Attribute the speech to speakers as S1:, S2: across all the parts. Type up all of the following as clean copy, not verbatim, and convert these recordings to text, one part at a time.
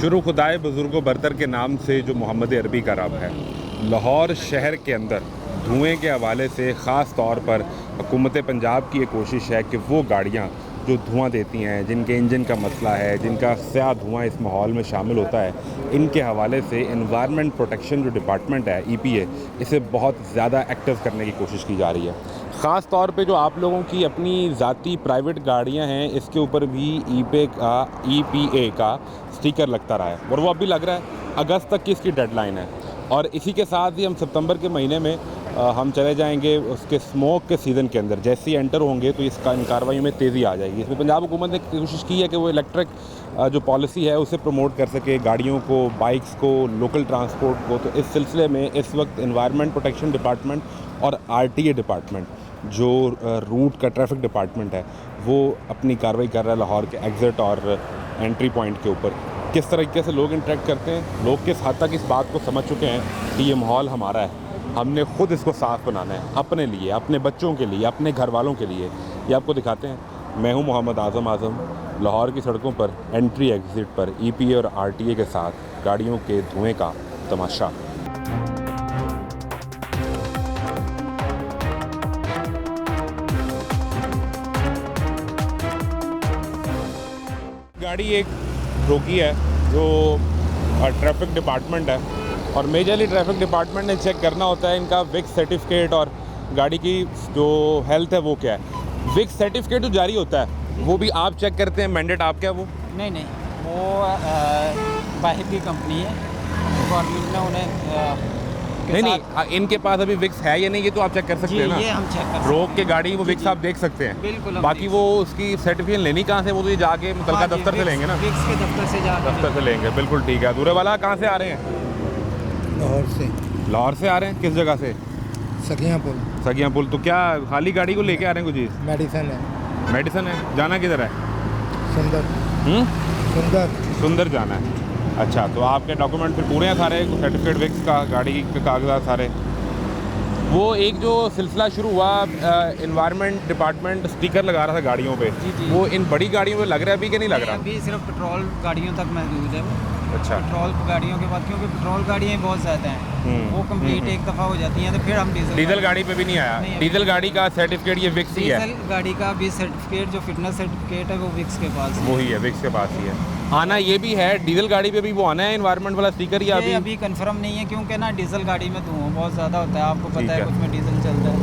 S1: शुरू खुदाए बुज़ुर्गो बरतर के नाम से जो मोहम्मद अरबी का रब है, लाहौर शहर के अंदर धुएं के हवाले से ख़ास तौर पर हुकूमत पंजाब की ये कोशिश है कि वो गाड़ियाँ जो धुआं देती हैं, जिनके इंजन का मसला है, जिनका स्याह धुआं इस माहौल में शामिल होता है, इनके हवाले से एनवायरनमेंट प्रोटेक्शन जो डिपार्टमेंट है EPA, इसे बहुत ज़्यादा एक्टिव करने की कोशिश की जा रही है। ख़ास तौर पे जो आप लोगों की अपनी ज़ाती प्राइवेट गाड़ियां हैं, इसके ऊपर भी EPA का स्टिकर लगता रहा है और वो अभी लग रहा है। अगस्त तक की इसकी डेडलाइन है और इसी के साथ ही हम सितंबर के महीने में हम चले जाएंगे उसके स्मोक के सीज़न के अंदर। जैसे ही एंटर होंगे तो इन कार्रवाई में तेज़ी आ जाएगी। इसमें पंजाब हुकूमत ने कोशिश की है कि वो इलेक्ट्रिक जो पॉलिसी है उसे प्रमोट कर सके, गाड़ियों को, बाइक्स को, लोकल ट्रांसपोर्ट को। तो इस सिलसिले में इस वक्त एनवायरनमेंट प्रोटेक्शन डिपार्टमेंट और RTA डिपार्टमेंट, जो रूट का ट्रैफिक डिपार्टमेंट है, वो अपनी कार्रवाई कर रहा है लाहौर के एग्ज़िट और एंट्री पॉइंट के ऊपर। किस तरीके से लोग इंटरेक्ट करते हैं, लोग किस हद तक इस बात को समझ चुके हैं कि ये माहौल हमारा है, हमने ख़ुद इसको साफ़ बनाना है, अपने लिए, अपने बच्चों के लिए, अपने घर वालों के लिए। ये आपको दिखाते हैं। मैं हूँ मोहम्मद आज़म लाहौर की सड़कों पर एंट्री एग्ज़िट पर EPA और RTA के साथ गाड़ियों के धुएँ का तमाशा। गाड़ी एक रोकी है जो ट्रैफिक डिपार्टमेंट है और मेजरली ट्रैफिक डिपार्टमेंट ने चेक करना होता है इनका विक्स सर्टिफिकेट और गाड़ी की जो हेल्थ है वो क्या है। विक्स सर्टिफिकेट जो जारी होता है वो भी आप चेक करते हैं, मैंडेट आपका है वो?
S2: नहीं, वो बाहर की कंपनी है, गवर्नमेंट ने उन्हें
S1: नहीं, इनके पास अभी विक्स है या नहीं ये तो आप चेक कर सकते हैं ना।
S2: ये हम चेक कर सकते हैं।
S1: रोक के गाड़ी वो विक्स आप देख सकते हैं।
S2: बिल्कुल।
S1: बाकी वो उसकी सर्टिफिकेट लेनी कहाँ से, वो तो ये जाके मुतलका दफ्तर से लेंगे ना।
S2: विक्स के दफ्तर से
S1: दफ्तर से लेंगे। बिल्कुल ठीक है। दूरे वाला कहाँ से आ रहे हैं?
S3: लाहौर से।
S1: लाहौर से आ रहे हैं? किस जगह से?
S3: सगिया पुल।
S1: सगिया पुल। तो क्या खाली गाड़ी को लेके आ रहे हैं कुछ चीज़?
S3: मेडिसन है।
S1: मेडिसन है। जाना किधर है? सुंदर जाना है। अच्छा, तो आपके डॉक्यूमेंट फिर पूरे हैं सारे, सर्टिफिकेट, विक्स का, गाड़ी के कागजात सारे। वो एक जो सिलसिला शुरू हुआ, एनवायरनमेंट डिपार्टमेंट स्टिकर लगा रहा था गाड़ियों पे, वो इन बड़ी गाड़ियों पे लग रहा है अभी कि नहीं लग रहा?
S2: अभी सिर्फ पेट्रोल गाड़ियों तक महदूद है वो।
S1: अच्छा।
S2: पेट्रोल गाड़ियों के बाद, क्योंकि पेट्रोल गाड़ियाँ बहुत ज़्यादा हैं, वो कंप्लीट एक दफ़ा हो जाती हैं तो फिर हम डीजल
S1: गाड़ी पे भी नहीं आया। डीजल गाड़ी का सर्टिफिकेट ये विक्स ही है।
S2: डीजल गाड़ी का भी सर्टिफिकेट, जो फिटनेस सर्टिफिकेट है वो विक्स के पास
S1: वही है, विक्स के पास ही है। आना ये भी है डीजल गाड़ी पे भी वो आना है एनवायरनमेंट वाला स्टिकर, या
S2: अभी कंफर्म नहीं है क्योंकि ना डीजल गाड़ी में धुआं बहुत ज़्यादा होता है, आपको पता है, कुछ में डीजल चलता है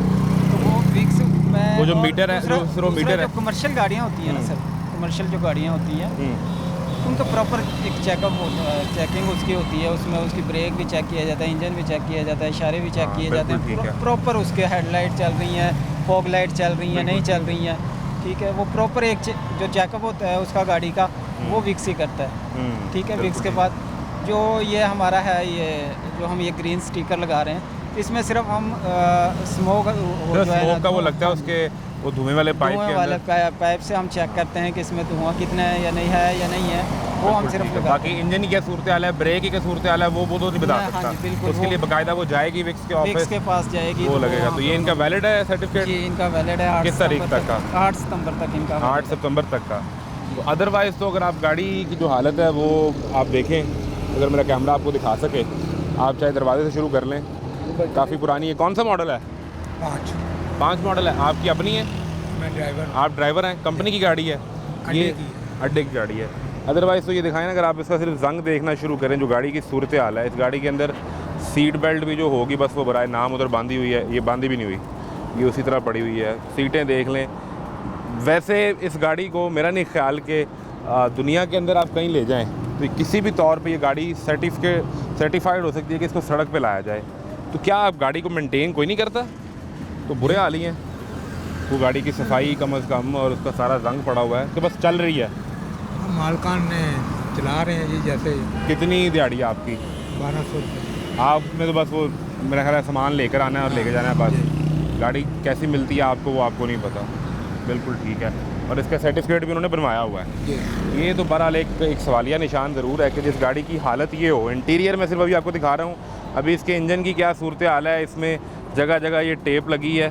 S2: तो वो विक्स में।
S1: वो जो मीटर है, जो मीटर है,
S2: कमर्शियल गाड़ियाँ होती हैं ना सर, कमर्शियल जो गाड़ियाँ होती हैं उनका प्रॉपर एक चेकअप होता है, चेकिंग उसकी होती है, उसमें उसकी ब्रेक भी चेक किया जाता है, इंजन भी चेक किया जाता है, इशारे भी चेक किए जाते हैं, प्रॉपर उसके हेडलाइट चल रही हैं, फॉग लाइट चल रही हैं, नहीं चल रही हैं, ठीक है। वो प्रॉपर एक जो चेकअप होता है उसका गाड़ी का, वो विक्स ही करता है, ठीक है। विक्स के बाद जो ये हमारा है, ये जो हम ये ग्रीन स्टिकर लगा रहे हैं, इसमें सिर्फ हम स्मोक
S1: का वो लगता है उसके, वो धुएं वाले
S2: पाइप से हम चेक करते हैं कि इसमें धुआं कितना है या नहीं है, वो हम सिर्फ लगा।
S1: बाकी इंजन की क्या सूरत हाल है, ब्रेक की क्या सूरत हाल है, वो तो नहीं बता सकता।
S2: बिल्कुल,
S1: उसके लिए बाकायदा वो जाएगी विक्स के ऑफिस
S2: के पास जाएगी,
S1: वो लगेगा। तो ये इनका वैलिड है सर्टिफिकेट?
S2: जी, इनका वैलिड है।
S1: किस तारीख तक का?
S2: 8 सितंबर तक इनका।
S1: 8 सितंबर तक का। तो अदरवाइज़ तो अगर आप गाड़ी की जो हालत है वो आप देखें, अगर मेरा कैमरा आपको दिखा सके, आप चाहे दरवाजे से शुरू कर लें, काफ़ी पुरानी है। कौन सा मॉडल है? 5 मॉडल है। आपकी अपनी है?
S3: मैं ड्राइवर।
S1: आप ड्राइवर हैं? कंपनी की गाड़ी है ये? अड्डे की गाड़ी है। अदरवाइज़ तो ये दिखाएं ना, अगर आप इसका सिर्फ जंग देखना शुरू करें, जो गाड़ी की सूरत हाल है, इस गाड़ी के अंदर सीट बेल्ट भी जो होगी बस वो बराए नाम उधर बांधी हुई है, ये बांधी भी नहीं हुई, ये उसी तरह पड़ी हुई है। सीटें देख लें। वैसे इस गाड़ी को मेरा नहीं ख्याल कि दुनिया के अंदर आप कहीं ले जाएं तो किसी भी तौर पे ये गाड़ी सर्टिफाइड हो सकती है कि इसको सड़क पे लाया जाए। तो क्या आप गाड़ी को मेंटेन कोई नहीं करता? तो बुरे हाल ही हैं। वो गाड़ी की सफाई कम अज़ कम, और उसका सारा रंग पड़ा हुआ है कि बस चल रही है।
S3: मालकान ने चला रहे हैं जी। जैसे
S1: कितनी दिहाड़ी है आपकी?
S3: 1200 रुपये।
S1: आपने तो बस वो मेरा ख्याल है सामान लेकर आना है और लेके जाना है बस। गाड़ी कैसी मिलती है आपको वो आपको नहीं पता। बिल्कुल ठीक है। और इसका सर्टिफिकेट भी उन्होंने बनवाया हुआ है। ये तो बहरहाल एक सवालिया निशान ज़रूर है कि जिस गाड़ी की हालत ये हो। इंटीरियर में सिर्फ अभी आपको दिखा रहा हूँ, अभी इसके इंजन की क्या सूरत हाल है। इसमें जगह जगह ये टेप लगी है,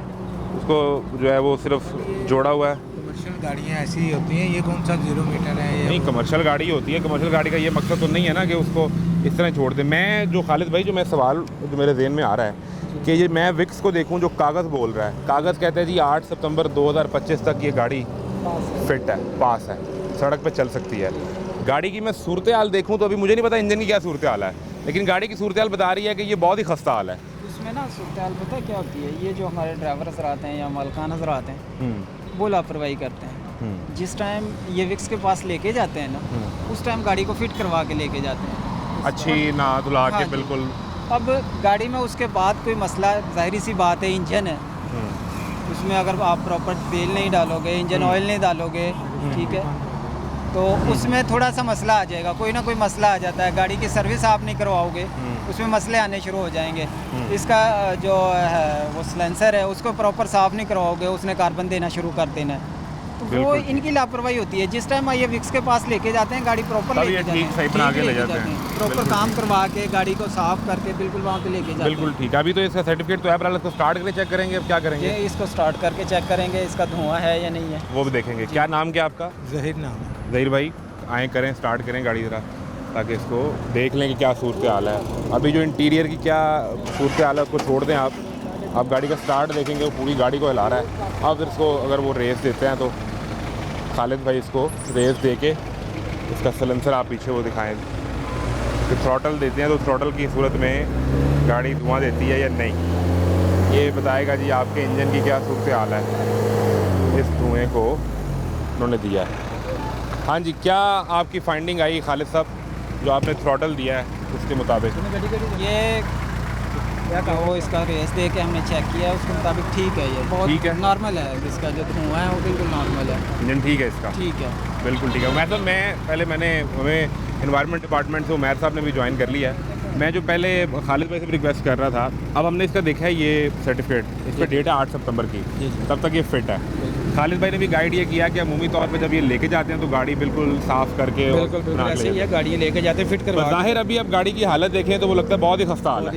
S1: उसको जो है वो सिर्फ जोड़ा हुआ है।
S3: कमर्शियल गाड़ियाँ ऐसी होती हैं, ये कौन सा 0 मीटर है ये?
S1: नहीं, कमर्शियल गाड़ी होती है। कमर्शियल गाड़ी का ये मकसद तो नहीं है ना कि उसको इस तरह छोड़ दे। मैं जो खालिद भाई, जो मैं सवाल जो मेरे जहन में आ रहा है कि ये मैं विक्स को देखूं जो कागज़ बोल रहा है, कागज़ कहते हैं जी 8 सितंबर 2025 तक ये गाड़ी फिट है, पास है, सड़क पे चल सकती है। गाड़ी की मैं सूरत हाल देखूं तो अभी मुझे नहीं पता इंजन की क्या सूरत हाल है, लेकिन गाड़ी की सूरत हाल बता रही है कि ये बहुत ही खस्ता हाल है।
S2: उसमें ना सूरत पता है क्या होती है, ये जो हमारे ड्राइवर हजरात हैं या मालकान हजरात हैं वो लापरवाही करते हैं। जिस टाइम ये विक्स के पास लेके जाते हैं ना, उस टाइम गाड़ी को फिट करवा के लेके जाते हैं
S1: अच्छी ना धुला
S2: हाँ
S1: के
S2: जी।
S1: बिल्कुल।
S2: अब गाड़ी में उसके बाद कोई मसला, जाहिर सी बात है इंजन है, उसमें अगर आप प्रॉपर तेल नहीं डालोगे, इंजन ऑयल नहीं डालोगे, ठीक है, तो उसमें थोड़ा सा मसला आ जाएगा, कोई ना कोई मसला आ जाता है। गाड़ी की सर्विस आप नहीं करवाओगे, उसमें मसले आने शुरू हो जाएंगे। इसका जो है वो सिलेंसर है, उसको प्रॉपर साफ़ नहीं करवाओगे, उसने कार्बन देना शुरू कर देना है, तो वो
S1: बिल्कुल।
S2: इनकी लापरवाही होती है। जिस टाइम ये विक्स के पास लेके जाते हैं, गाड़ी प्रॉपर
S1: तब ये
S2: लेके जाते
S1: ठीक
S2: हैं,
S1: सही बना के ले
S2: लेके
S1: जाते हैं।
S2: प्रॉपर
S1: बिल्कुल
S2: काम करवा के गाड़ी को साफ़ करके बिल्कुल वहाँ पे लेके जाते हैं।
S1: बिल्कुल ठीक है। अभी तो इसका सर्टिफिकेट तो है, पर इसको स्टार्ट करके चेक करेंगे, अब क्या
S2: ये
S1: करेंगे
S2: इसको स्टार्ट करके चेक करेंगे, इसका धुआं है या नहीं है।
S1: वो भी देखेंगे। क्या नाम क्या आपका?
S3: जहीर नाम है।
S1: जहीर भाई, आए करें, स्टार्ट करें गाड़ी ज़रा, ताकि इसको देख लें कि क्या सूरत हाल है। अभी जो इंटीरियर की क्या सूरत हाल है उसको छोड़ दें आप गाड़ी का स्टार्ट देखेंगे, वो पूरी गाड़ी को हिला रहा है। अब इसको अगर वो रेस देते हैं तो खालिद भाई इसको रेस दे के इसका सिलेंसर आप पीछे वो दिखाएं कि थ्रॉटल देते हैं तो थ्रॉटल की सूरत में गाड़ी धुआं देती है या नहीं, ये बताएगा जी आपके इंजन की क्या सूरत हाल है। इस धुएँ को उन्होंने दिया है। हाँ जी, क्या आपकी फाइंडिंग आई खालिद साहब, जो आपने थ्रॉटल दिया है उसके मुताबिक?
S2: ये क्या कहा, वो इसका रेस दे के हमने चेक किया, उसके मुताबिक ठीक है, ये बहुत
S1: ठीक है।
S2: नॉर्मल है। इसका जो धुआं है वो बिल्कुल नॉर्मल है,
S1: इंजन ठीक है इसका?
S2: ठीक है,
S1: बिल्कुल ठीक है। मैंने हमें एनवायरनमेंट डिपार्टमेंट से उमैर साहब ने भी ज्वाइन कर लिया है। मैं जो पहले खालिद भाई से भी रिक्वेस्ट कर रहा था, अब हमने इसका देखा है ये सर्टिफिकेट, इस पर डेट है 8 सितंबर की, तब तक ये फिट है। खालिद भाई ने भी गाइड ये किया कि अमूमी तौर पे जब ये लेके जाते हैं तो गाड़ी बिल्कुल साफ़ करके
S2: बिल्कुल बिल्कुल ऐसे ही है। गाड़ी लेके जाते फिट करवा के।
S1: ज़ाहिर अभी अब गाड़ी की हालत देखें तो वो लगता है बहुत ही खस्ता हाल है,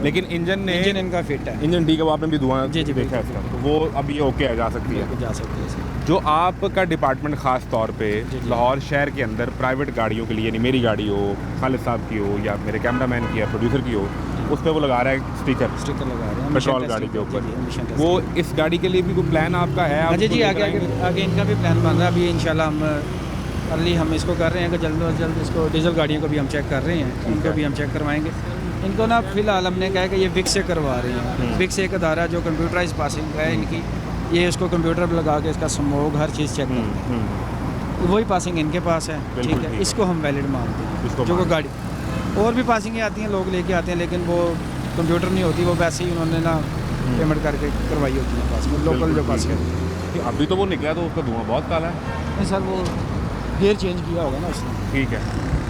S1: लेकिन इंजन
S2: इनका फिट है,
S1: इंजन ठीक है। वो आपने भी धुआं
S2: जी,
S1: देखा है इसका, तो वो अभी ओके है, जा सकती है।
S2: जा सकती है।
S1: जो आपका डिपार्टमेंट ख़ास तौर पे लाहौर शहर के अंदर प्राइवेट गाड़ियों के लिए, यानी मेरी गाड़ी हो, खालिद साहब की हो, या मेरे कैमरामैन की या प्रोड्यूसर की हो, उस पर वो लगा रहा है स्टिकर
S2: लगा रहे हैं
S1: पेट्रोल गाड़ी के ऊपर। वो इस गाड़ी के लिए भी कोई प्लान आपका है? आप
S2: जी
S1: उसको
S2: आगे
S1: लेकर आएंगे?
S2: आगे इनका भी प्लान बन रहा है। अभी इंशाल्लाह हम इसको कर रहे हैं कि जल्द अज जल्द इसको डीजल गाड़ियों को भी हम चेक कर रहे हैं, उनको भी हम चेक करवाएंगे। इनको ना फ़िलहाल हमने कहा है कि ये विक्स से करवा रहे हैं। विक्स एक अदारा जो कंप्यूटराइज पासिंग है इनकी, ये इसको कंप्यूटर पर लगा के इसका स्मोक हर चीज़ चेक करते हैं, वही पासिंग इनके पास है, ठीक है। इसको हम वैलिड मानते हैं। जो वो गाड़ी और भी पासिंगें आती हैं, लोग लेके आते हैं, लेकिन वो कंप्यूटर नहीं होती, वो वैसे ही उन्होंने ना पेमेंट करके करवाई होती है पासिंग, लोकल जो पासिंग।
S1: अभी तो वो निकला तो उसका धुआं बहुत काला है।
S2: नहीं सर, वो गियर चेंज किया होगा ना उसने।
S1: ठीक है,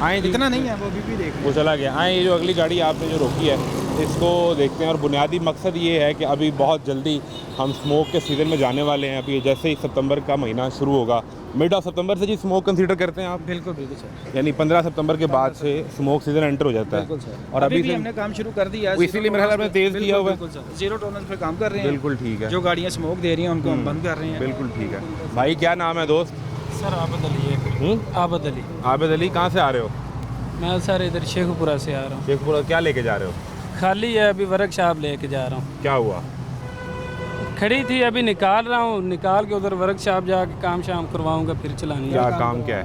S1: आए
S2: इतना नहीं है, वो भी देख
S1: वो चला गया। आए ये जो अगली गाड़ी आपने जो रोकी है इसको देखते हैं, और बुनियादी मकसद ये है कि अभी बहुत जल्दी हम स्मोक के सीज़न में जाने वाले हैं। अभी जैसे ही सितंबर का महीना शुरू होगा, मिड ऑफ सितंबर से जी स्मोक कंसीडर करते हैं आप?
S2: बिल्कुल बिल्कुल सर,
S1: यानी 15 सितंबर के बाद से स्मोक सीज़न एंटर हो जाता है।
S2: बिल्कुल सर।
S1: और अभी से
S2: हमने काम शुरू कर दिया है,
S1: इसीलिए मेरे ख्याल में तेज़ किया हुआ है।
S2: बिल्कुल सर, जीरो टॉलरेंस पे काम कर रहे हैं।
S1: बिल्कुल ठीक है।
S2: जो गाड़ियाँ स्मोक दे रही हैं उनको हम बंद कर रहे हैं।
S1: बिल्कुल ठीक है। भाई क्या नाम है दोस्त?
S4: सर आबद अली है। आबद अली।
S1: आबिद अली, कहाँ से आ रहे हो?
S4: मैं सर इधर शेखपुरा से आ रहा हूँ।
S1: शेखपुरा क्या लेके जा रहे हो?
S4: खाली है, अभी वर्कशॉप लेके जा रहा हूँ।
S1: क्या हुआ?
S4: खड़ी थी, अभी निकाल रहा हूँ, निकाल के उधर वर्कशॉप जाके काम शाम करवाऊंगा, फिर चलानी है।
S1: क्या काम क्या है?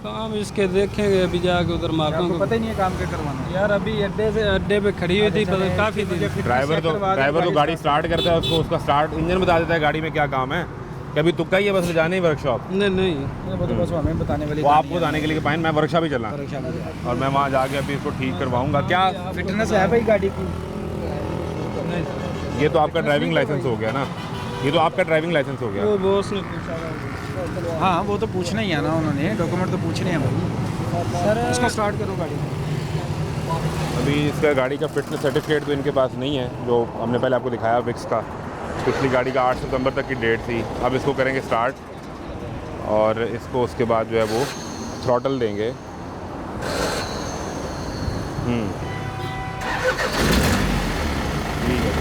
S4: काम इसके देखेंगे, अभी जाके उधर मापूंगा।
S2: आपको पता ही नहीं है काम क्या करवाना है।
S4: यार अभी अड्डे पे खड़ी हुई थी काफ़ी दिन।
S1: ड्राइवर तो गाड़ी स्टार्ट करता है, उसका स्टार्ट इंजन बता देता है गाड़ी में क्या काम है। कभी तुक्का ही है, बस ले जाने ही वर्कशॉप।
S4: नहीं
S2: वो तो बस हमें बताने वाली
S1: वो आपको बताने के लिए पाइन, मैं वर्कशॉप ही चला और मैं वहाँ जाके अभी इसको ठीक करवाऊंगा। क्या
S2: फिटनेस है भाई गाड़ी की?
S1: ये तो आपका ड्राइविंग लाइसेंस हो गया ना, ये तो आपका ड्राइविंग लाइसेंस हो गया।
S4: वो बॉस ने पूछा।
S2: हाँ, वो तो पूछना ही है ना, उन्होंने डॉक्यूमेंट तो पूछने हैं भाई। सर इसको स्टार्ट करो गाड़ी।
S1: अभी इसका गाड़ी का फिटनेस सर्टिफिकेट तो इनके पास नहीं है, जो हमने पहले आपको दिखाया विक्स का। पिछली गाड़ी का 8 सितंबर तक की डेट थी। अब इसको करेंगे स्टार्ट और इसको उसके बाद जो है वो थ्रॉटल देंगे। ठीक है,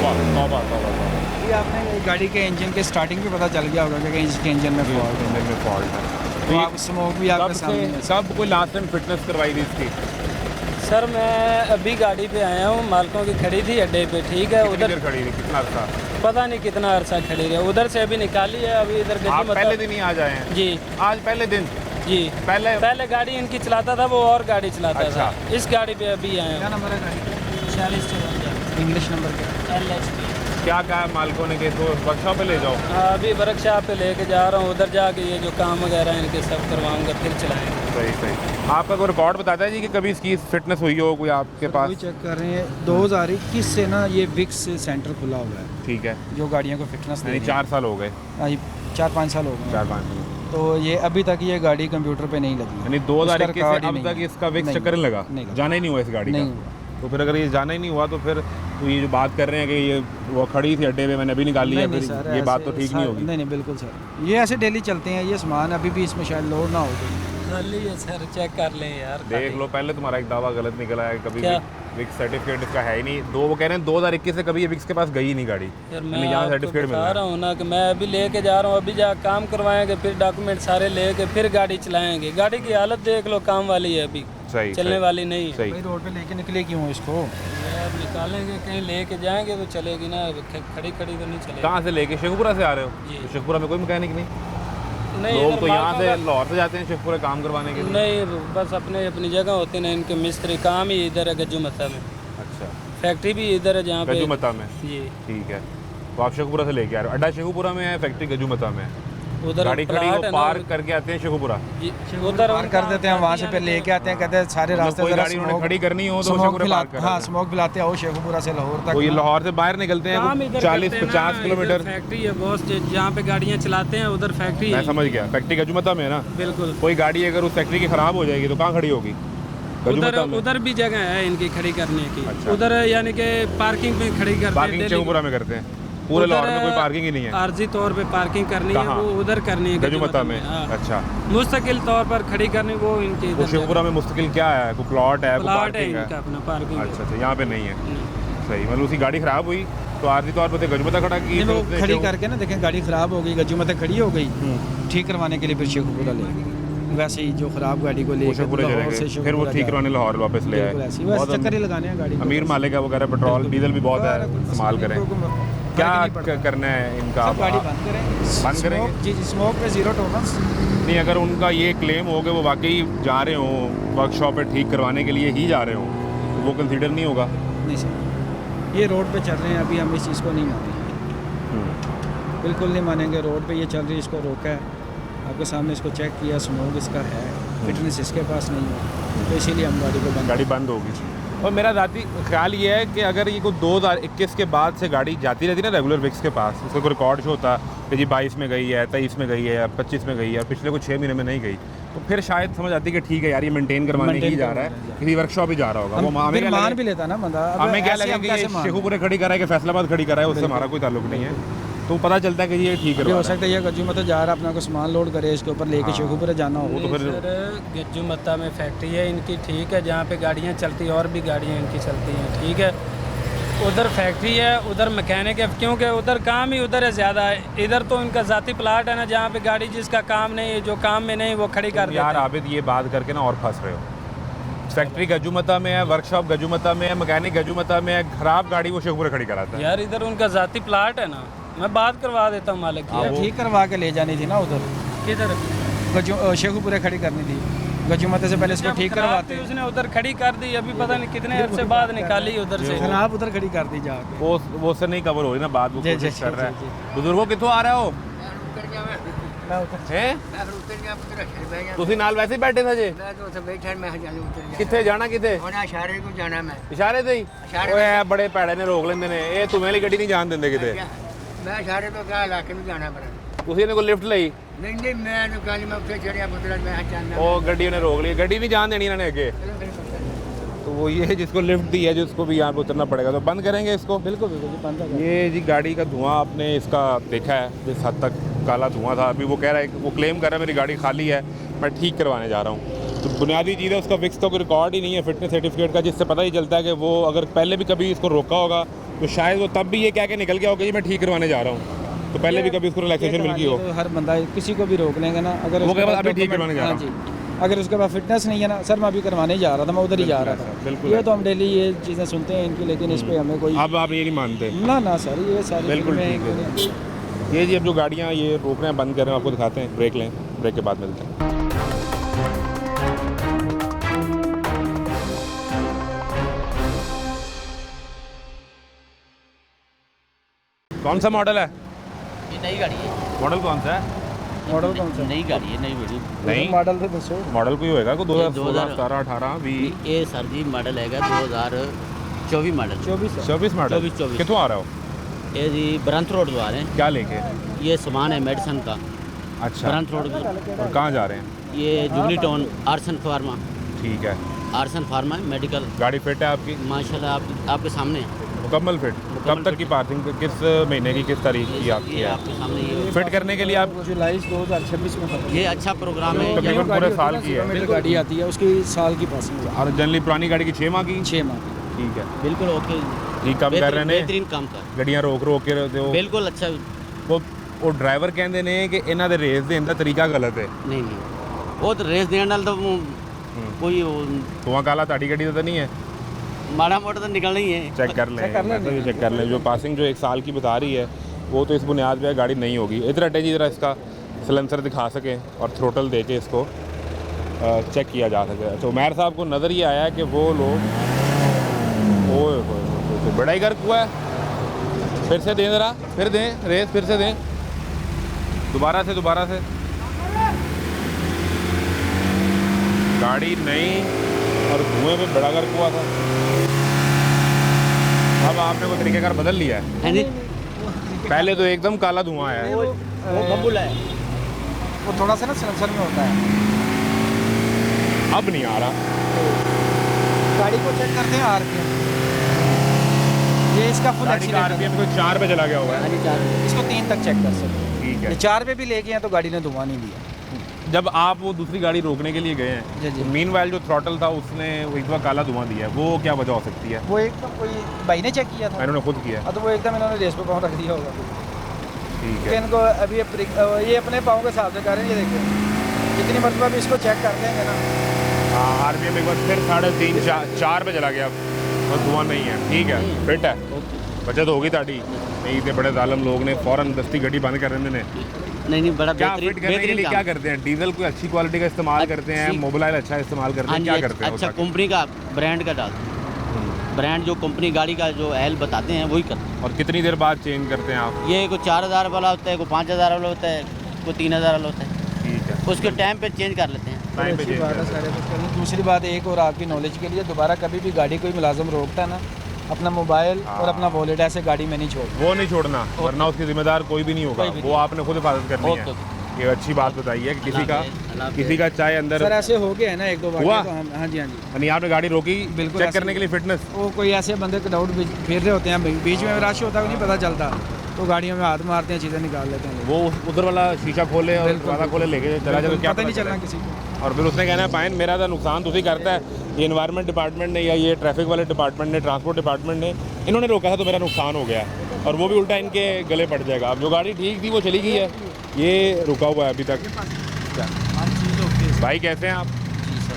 S1: तौबा तौबा तौबा तौबा।
S2: ये आपने गाड़ी के इंजन के स्टार्टिंग पे पता चल गया होगा कि इसके इंजन में फॉल्ट है।
S1: इंजन में फॉल्ट है।
S2: तो आप स्मोक भी आपके सामने है।
S1: कब कोई लास्ट टाइम फिटनेस करवाई थी इसकी?
S4: सर मैं अभी गाड़ी पे आया हूँ, मालकों की खड़ी थी अड्डे पे, ठीक है।
S1: कितनी
S4: उधर
S1: देर खड़ी थी, कितना अर्सा?
S4: पता नहीं कितना अरसा खड़ी रही, उधर से अभी निकाली है, अभी इधर गड्डी
S1: आप पहले
S4: मतलब
S1: दिन ही आ जाए हैं?
S4: जी
S1: आज पहले दिन?
S4: जी
S1: पहले
S4: गाड़ी इनकी चलाता था, वो और गाड़ी चलाता
S1: अच्छा।
S4: था। इस गाड़ी पे अभी आया
S2: क्या
S4: हूँ।
S2: नंबर है गाड़ी?
S4: 46
S2: इंग्लिश नंबर क्या?
S4: LHP।
S1: क्या कहा मालिकों ने कि तो वर्कशॉप पे ले जाओ?
S4: अभी वर्कशॉप पे लेके जा रहा हूँ, उधर जाके ये जो काम वगैरह है इनके सब करवाऊंगा, फिर चलाएंगे।
S1: सही सही। आपका कोई रिकॉर्ड बताता है जी कि कभी इसकी फिटनेस हुई हो कोई आपके पास?
S2: अभी चेक कर रहे हैं 2021 से ना ये विक्स सेंटर खुला हुआ है
S1: ठीक है,
S2: जो गाड़ियों को फिटनेस
S1: यानी 4 साल हो गए।
S2: 4-5 साल हो गए
S1: 4-5 साल
S2: तो ये अभी तक ये गाड़ी कंप्यूटर पे नहीं लगी।
S1: यानी
S2: उसका
S1: 2021
S2: रिकॉर्ड
S1: से
S2: ही
S1: अब
S2: नहीं
S1: तक
S2: है।
S1: इसका विक्स
S2: नहीं,
S1: चक्कर नहीं लगा,
S2: नहीं लगा।
S1: जाना ही नहीं हुआ इस गाड़ी
S2: नहीं
S1: का। तो फिर अगर ये जाना ही नहीं हुआ तो फिर तो ये जो बात कर रहे हैं कि ये वो खड़ी थी अड्डे में, मैंने अभी निकाल लिया,
S2: नहीं
S1: फिर
S2: सर,
S1: ये बात
S2: ऐसे
S1: तो ठीक नहीं होगी।
S2: नहीं नहीं बिल्कुल सर, ये ऐसे डेली चलते हैं ये सामान, अभी भी इसमें शायद लोड ना हो जाए।
S4: खाली है सर, चेक कर लें यार।
S1: देख लो, पहले तुम्हारा एक दावा गलत निकला है, कभी
S4: क्या?
S1: विक्स सर्टिफिकेट इसका है ही नहीं। वो कह रहे हैं 2021 से कभी ये विक्स के पास गई ही नहीं गाड़ी,
S4: यार
S1: यानी
S4: मैं
S1: यहाँ
S4: आपको
S1: सर्टिफिकेट मिल
S4: बता
S1: रहा
S4: रहा
S1: है।
S4: हूँ ना कि मैं अभी लेके जा रहा हूँ, अभी जा काम करवाएंगे, फिर डॉक्यूमेंट सारे लेके फिर गाड़ी चलाएंगे। गाड़ी की हालत देख लो, काम वाली है अभी,
S1: सही
S4: चलने
S1: सही,
S4: वाली नहीं है।
S1: सही।
S2: भाई रोड पे लेके निकले क्यों इसको?
S4: अब निकालेंगे, कहीं लेके जाएंगे तो चलेगी ना, खड़ी खड़ी तो नहीं चलेगी।
S1: कहाँ से लेके शेखपुरा से आ रहे हो?
S4: जी।
S1: तो शेखपुरा में कोई मैकेनिक नहीं?
S4: नहीं
S1: लोग
S4: इधर
S1: तो यहाँ
S4: मालकों
S1: से
S4: का-
S1: लाहौर से जाते हैं शेखपुरा काम करवाने के लिए।
S4: नहीं, बस अपने अपनी जगह होते ना इनके मिस्त्री, काम ही इधर है गज्जू मत्ता में,
S1: अच्छा,
S4: फैक्ट्री भी इधर है जहाँ पे।
S1: गजू मता में,
S4: जी
S1: ठीक है। तो आप शेखपुरा से लेके आ रहे हो, अड्डा शेखपुरा में है, फैक्ट्री गजू मता में है।
S4: उधर
S1: गाड़ी खड़ी
S4: प्लाट
S1: वो
S4: है ना,
S1: पार्क करके आते हैं शेखपुरा,
S4: जी, उधर
S2: पार कर देते हैं, वहाँ से फिर लेके आते हैं, कहते हैं सारे रास्ते
S1: कोई
S2: जरा
S1: गाड़ी उन्होंने
S2: स्मोक
S1: खड़ी करनी हो तो
S2: स्मोक
S1: शेखपुरा पार्क
S2: पिलाते,
S1: करा
S2: हाँ
S1: देते हैं।
S2: स्मोक पिलाते आओ शेखपुरा से लाहौर तक।
S1: तो ये लाहौर से बाहर निकलते हैं
S4: काम
S1: वो
S4: इधर
S1: 40-50 किलोमीटर।
S4: फैक्ट्री है बॉस, जहाँ पे गाड़ियाँ चलाते हैं उधर फैक्ट्री
S1: मैं
S4: है।
S1: समझ गया, फैक्ट्री गजू मता में है ना।
S4: बिल्कुल,
S1: कोई गाड़ी अगर उस फैक्ट्री की खराब हो जाएगी तो कहाँ खड़ी होगी? गजू
S4: उधर
S1: मता में।
S4: उधर भी जगह है इनकी खड़ी करने की।
S1: अच्छा।
S4: उधर यानी कि पार्किंग पे खड़ी करते
S1: पार्किंग
S4: हैं
S1: शेखपुरा में करते हैं, पूरे लाहौर में कोई पार्किंग ही नहीं है।
S4: आर्जी तौर पे पार्किंग करनी है,
S1: कहाँ?
S4: वो उधर करनी है
S1: गजू मता में,
S4: हाँ।
S1: अच्छा।
S4: मुस्तकिल तौर पर खड़ी करनी वो इनकी
S1: वो
S4: इधर
S1: शेखपुरा में मुस्तकिल क्या है? कोई प्लॉट है, कोई
S4: प्लाट है
S1: पार्किंग
S4: इनका
S1: है?
S4: अपना पार्किंग।
S1: अच्छा अच्छा, यहाँ पे नहीं है। सही, मतलब उसकी गाड़ी खराब हुई तो आर्जी तौर पर गजू मता खड़ा की,
S2: नहीं,
S1: फिर
S2: वो
S1: उसने
S2: खड़ी
S1: शेख-
S2: करके ना देखें गाड़ी खराब हो गई, गज्जू में खड़ी हो गई, ठीक करवाने के लिए फिर शेखपुरा ले गए। वैसे ही जो खराब गाड़ी को ले
S1: वो शेखपुरा चले गए, फिर वो ठीक करवाने लाहौर वापस ले आए।
S2: वैसे
S1: बहुत
S2: चक्कर ही लगाने हैं गाड़ी को।
S1: अमीर मालिक है वगैरह, पेट्रोल डीजल भी बहुत है, इस्तेमाल करें। क्या करना है इनका?
S2: सब गाड़ी बंद करें,
S1: बंद करेंगे?
S2: स्मोक- जी जी, स्मोक पे जीरो टॉलरेंस।
S1: नहीं, अगर उनका ये क्लेम हो कि वो वाकई जा रहे हों वर्कशॉप पे ठीक करवाने के लिए ही जा रहे हों तो वो कंसीडर नहीं होगा।
S2: नहीं सर, ये रोड पे चल रहे हैं, अभी हम इस चीज़ को नहीं मानेंगे, बिल्कुल नहीं मानेंगे। रोड पे ये चल रही है, इसको रोका है, आपके सामने इसको चेक किया, स्मोक इसका है, फिटनेस इसके पास नहीं है, तो इसीलिए हम गाड़ी को बंद
S1: गाड़ी बंद होगी। और मेरा ज़ाती ख्याल ये है कि अगर ये कोई 2021 के बाद से गाड़ी जाती रहती ना रेगुलर विक्स के पास, उसका कोई रिकॉर्ड शो होता कि जी 22 में गई है, 23 में गई है, या 25 में गई है, और पिछले कुछ 6 महीने में नहीं गई, तो फिर शायद समझ आती कि ठीक है यार ये मेंटेन करवाने ही जा रहा है, किसी वर्कशॉप ही जा रहा होगा। वो
S2: हम
S1: हमें
S2: फिर
S1: क्या
S2: मान
S1: लगे-
S2: भी लेता ना बंदा। अब
S1: हमें क्या
S2: ऐसे
S1: लगे
S2: हम
S1: कि
S2: कैसे
S1: ये
S2: मान?
S1: शेखुपुरे खड़ी करा है कि फैसलाबाद खड़ी करा है, उससे हमारा कोई ताल्लुक नहीं है। तो पता चलता है कि ये ठीक
S2: अभी हो
S1: है।
S2: सकता है ये गज्जू में तो जा रहा अपना को सामान लोड करे, इसके ऊपर लेके
S1: हाँ।
S2: शेखुपुरा जाना हो।
S1: वो तो फिर
S4: सर गज्जू मत्ता में फैक्ट्री है इनकी, ठीक है, जहाँ पे गाड़ियाँ चलती हैं और भी गाड़ियाँ इनकी चलती हैं, ठीक है। उधर फैक्ट्री है, उधर मैकेनिक है, क्योंकि उधर काम ही उधर है ज़्यादा है। इधर तो इनका ज़ाती प्लाट है ना, जहाँ पे गाड़ी जिसका काम नहीं है, जो काम में नहीं वो खड़ी कर देते
S1: यार
S4: हैं।
S1: आबिद ये बात करके ना और फंस रहे हो। फैक्ट्री गजूमता में है, वर्कशॉप गजूमता में है, मैकेनिक गजूमता में है, खराब गाड़ी वो शेखपुरे खड़ी कराता है।
S4: यार इधर उनका ज़ाती प्लाट है ना, मैं बात करवा देता हूँ मालिक की।
S1: वो-
S2: ठीक करवा के ले जानी थी ना उधर,
S4: किधर
S2: गज्जू शेखुपुरा खड़ी करनी थी, गज्जू मत से पहले इसको
S4: जब
S2: ठीक
S4: खराब
S2: करवाते।
S4: थी, उसने उधर खड़ी कर दी, अभी पता नहीं कितने अरसे बाद निकाली उधर से।
S2: खराब उधर खड़ी कर दी जाके।
S1: वो उससे नहीं कवर हो रही ना बात, वो
S2: जी,
S1: कोशिश
S2: जी,
S1: कर
S2: जी,
S1: रहा
S2: जी,
S1: है। बुजुर्गों कितों आ रहे हो हैं? ਤੁਸੀਂ ਨਾਲ ਵੈਸੇ ਹੀ ਬੈਠੇ था ਜੇ?
S5: मैं तो उसे बैठा मैं जाने उतर गया
S1: ਕਿੱਥੇ ਜਾਣਾ ਕਿਤੇ?
S5: होना इशारे को जाना मैं
S1: ਇਸ਼ਾਰੇ ਤੇ ਹੀ?
S5: ਇਸ਼ਾਰੇ
S1: ਓਏ ਇਹ ਬੜੇ ਭੈੜੇ ਨੇ ਰੋਕ ਲੈਂਦੇ ਨੇ, ਇਹ ਤੁਮੇ ਵਾਲੀ ਗੱਡੀ ਨਹੀਂ ਜਾਣ ਦਿੰਦੇ ਕਿਤੇ।
S5: मैं इशारे तो क्या इलाके में जाना पड़ा
S1: ਤੁਸੀਂ ਇਹਨੇ ਕੋਲ ਲਿਫਟ ਲਈ,
S5: नहीं नहीं मैं तो कल मैं उसे चढ़िया पुतला मैं जाना
S1: ਉਹ ਗੱਡੀ ਉਹਨੇ ਰੋਕ ਲਈ, ਗੱਡੀ ਨਹੀਂ ਜਾਣ देनी ਇਹਨਾਂ ने आगे।
S5: चलो फिर
S1: तो वो ये जिसको लिफ्ट दी है जिसको भी यहाँ पे उतरना पड़ेगा, तो बंद करेंगे इसको।
S2: बिल्कुल बिल्कुल जी, बंद कर।
S1: ये जी गाड़ी का धुआं आपने इसका देखा है, जिस हद तक काला धुआं था। अभी वो कह रहा है, वो क्लेम कर रहा है मेरी गाड़ी खाली है, मैं ठीक करवाने जा रहा हूँ। तो बुनियादी चीज़ है उसका विक्स तो कोई रिकॉर्ड ही नहीं है फिटनेस सर्टिफिकेट का, जिससे पता ही चलता है कि वो अगर पहले भी कभी इसको रोका होगा तो शायद वो तब भी ये कह के निकल गया होगा जी मैं ठीक करवाने जा रहा हूँ, तो पहले भी कभी उसको रिलैक्सेशन मिल गई हो।
S2: तो हर बंदा किसी को भी रोक लेंगे ना, अगर
S1: वो
S2: उसके
S1: कहे
S2: पास
S1: अभी ठीक
S2: document-
S1: करवाने जा रहा
S2: हाँ जी, अगर उसके पास फिटनेस नहीं है ना, सर मैं अभी करवाने जा रहा था, मैं उधर ही जा रहा था।
S1: बिल्कुल
S2: ये तो हम डेली ये चीज़ें सुनते हैं इनकी, लेकिन इस पे हमें कोई
S1: अब आप ये नहीं मानते।
S2: ना ना सर, ये सारी
S1: बिल्कुल
S2: फिल्में
S1: ठीक है। ये जी अब जो गाड़ियाँ ये रोक रहे हैं, बंद कर रहे हैं, आपको दिखाते हैं। ब्रेक लें, ब्रेक के बाद मिलते हैं। कौन सा मॉडल है?
S6: ये नई गाड़ी है।
S1: मॉडल कौन सा है?
S2: मॉडल कौन सा?
S6: नई गाड़ी है, नई बड़ी।
S1: नहीं,
S2: मॉडल तो दसो।
S1: मॉडल कोई होएगा को 2016
S6: 2000
S1: 17 18 20
S6: ये सर जी मॉडल है 2024 मॉडल।
S1: 24 मॉडल।
S6: 24
S1: कितों आ रहा हो?
S6: ये जी ब्रंथ रोड जो आ रहे हैं,
S1: क्या लेके?
S6: ये सामान है मेडिसन का।
S1: अच्छा,
S6: ब्रंथ रोड की
S1: और कहाँ जा रहे हैं?
S6: ये जुबली टाउन आर्सन फार्मा।
S1: ठीक है,
S6: आर्सन फार्मा मेडिकल।
S1: गाड़ी फिट है आपकी?
S6: माशाल्लाह आपके सामने है।
S1: मुकम्मल फिट। कब तक की पार्किंग, किस महीने की, किस तारीख की आपकी
S6: ये
S1: है?
S6: आपके सामने ये
S1: फिट करने के लिए आप
S2: जुलाई 2026 में खत्म।
S6: ये अच्छा प्रोग्राम है।
S1: तकरीबन पूरे साल की है।
S2: मेरी गाड़ी आती है, उसकी साल की पासिंग है,
S1: और जनरली पुरानी गाड़ी की 6 माह की?
S2: 6 माह।
S1: ठीक है,
S6: बिल्कुल ओके।
S1: ठीक काम कर रहे हैं।
S6: बेहतरीन काम कर।
S1: ਗੱਡੀਆਂ ਰੋਕ ਕੇ ਰਹੇ ਹੋ।
S6: बिल्कुल अच्छा।
S1: ਉਹ ਡਰਾਈਵਰ ਕਹਿੰਦੇ ਨੇ ਕਿ ਇਹਨਾਂ ਦੇ ਰੇਸ ਦੇਣ ਦਾ ਤਰੀਕਾ ਗਲਤ ਹੈ।
S6: नहीं नहीं, वो तो रेस देने वाला तो कोई
S1: ਧੂਆਂ ਕਾਲਾ ਤੁਹਾਡੀ ਗੱਡੀ ਦਾ ਤਾਂ नहीं है?
S6: माड़ा मोटा तो निकलना ही है।
S1: चेक कर लें, चेक कर लें। जो पासिंग जो 1 साल की बता रही है वो तो इस बुनियाद पे गाड़ी नहीं होगी। इधर हटे जी, जरा इसका सिलेंसर दिखा सकें और थ्रोटल दे के इसको चेक किया जा सके। तो उमैर साहब को नज़र ये आया कि वो लोग ओए होए बड़ा ही गर्क हुआ है। फिर से दें, ज़रा फिर दें रेस, फिर से दें, दोबारा से गाड़ी नई और धुएं में बड़ा गर्क हुआ था। अब आपने वो तरीक़ेकार बदल लिया है।
S6: नहीं,
S1: पहले तो एकदम काला धुआं आया है।
S6: वो बबुल है।
S2: वो थोड़ा सा ना सेंसर में होता है।
S1: अब नहीं आ रहा।
S2: गाड़ी को चेक करते हैं आरपीएम, ये इसका फुल
S1: गाड़ी का आरपीएम कोई 4 पे चला गया हुआ है।
S2: इसको 3 तक चेक कर सकते हैं।
S1: ठीक
S2: ये
S1: है।
S2: 4 पे भी ले गए हैं तो गाड़ी ने धुआं नहीं दिया।
S1: जब आप वो दूसरी गाड़ी रोकने के लिए गए
S2: जी,
S1: हैं,
S2: जी।
S1: तो मीनवाइल जो थ्रॉटल था उसने वो एक बार काला धुआं दिया है, वो क्या वजह हो सकती है?
S2: वो एकदम कोई भाई ने चेक किया था,
S1: इन्होंने खुद किया है।
S2: तो वो एकदम इन्होंने रेस पे पाँव रख दिया होगा।
S1: ठीक
S2: कि
S1: है।
S2: इनको अभी ये अपने पाँव के हिसाब से कर रहे हैं। ये देखिए जितनी मरतबा भी इसको चेक कर देंगे ना।
S1: हाँ, आरपीएम एक बार फिर 3.5 4 पे चला गया और धुआं नहीं है। ठीक है, फिट है, बचत होगी ताड़ी। नहीं तो बड़े जालम लोग ने फ़ौरन दस्ती गड्डी बंद कर रहे हैं।
S6: नहीं बड़ा
S1: क्या फिट
S6: बेहतरीन
S1: करने के लिए
S6: बेहतरीन
S1: क्या
S6: काम।
S1: करते हैं? डीजल कोई अच्छी क्वालिटी का इस्तेमाल करते हैं,
S6: अच्छी-
S1: मोबाइल अच्छा इस्तेमाल करते
S6: हाँ
S1: हैं,
S6: जी,
S1: क्या करते हैं?
S6: अच्छा
S1: वो ताकि-
S6: कंपनी का ब्रांड का डालते हैं। ब्रांड जो कंपनी गाड़ी का जो एल बताते हैं वही करते हैं।
S1: और कितनी देर बाद चेंज करते हैं आप?
S6: ये कोई 4000 वाला होता है, कोई 5000 वाला होता है, कोई 3000 वाला होता है।
S1: ठीक है,
S6: उसके टाइम पे चेंज कर लेते हैं।
S1: टाइम पे
S2: अच्छी
S1: चेंज
S2: बात है
S1: करते हैं।
S2: सारे कुछ करना। दूसरी बात एक और आपकी नॉलेज के लिए, दोबारा कभी भी गाड़ी कोई मुलाजम रोकता है ना, अपना मोबाइल और अपना वॉलेट ऐसे गाड़ी में नहीं छोड़।
S1: वो नहीं छोड़ना, वरना उसके जिम्मेदार कोई भी नहीं होगा।
S6: कोई भी
S1: वो
S6: नहीं।
S1: आपने खुद हिफाजत करनी
S6: ओके,
S1: है।
S6: ओके।
S1: ये अच्छी बात बताई है कि
S6: अल्लाह
S1: किसी का चाहे अंदर
S2: सर ऐसे हो गया है ना 1-2 बार
S1: हुआ?
S2: तो हम हाँ जी
S1: यानी आपने गाड़ी रोकी
S2: बिल्कुल
S1: चेक
S2: ऐसे
S1: करने के लिए फिटनेस।
S2: वो कोई ऐसे बंदे के डाउट फिर रहे होते हैं, बीच में रश होता है, नहीं पता चलता, तो गाड़ियों में हाथ मारते हैं, चीज़ें निकाल लेते हैं।
S1: वो उधर वाला शीशा खोले और
S2: बिल्कुल,
S1: वाला खोले लेके चला जाए तो क्या
S2: पता नहीं चलना
S1: चले?
S2: किसी को।
S1: और फिर उसने कहना है पाइन मेरा तो नुकसान तो ही करता है, ये एनवायरनमेंट डिपार्टमेंट ने या ये ट्रैफिक वाले डिपार्टमेंट ने, ट्रांसपोर्ट डिपार्टमेंट ने, इन्होंने रोका था तो मेरा नुकसान हो गया। और वो भी उल्टा इनके गले पड़ जाएगा। अब जो गाड़ी ठीक थी वो चली गई है, ये रुका हुआ है अभी तक। भाई कैसे हैं आप?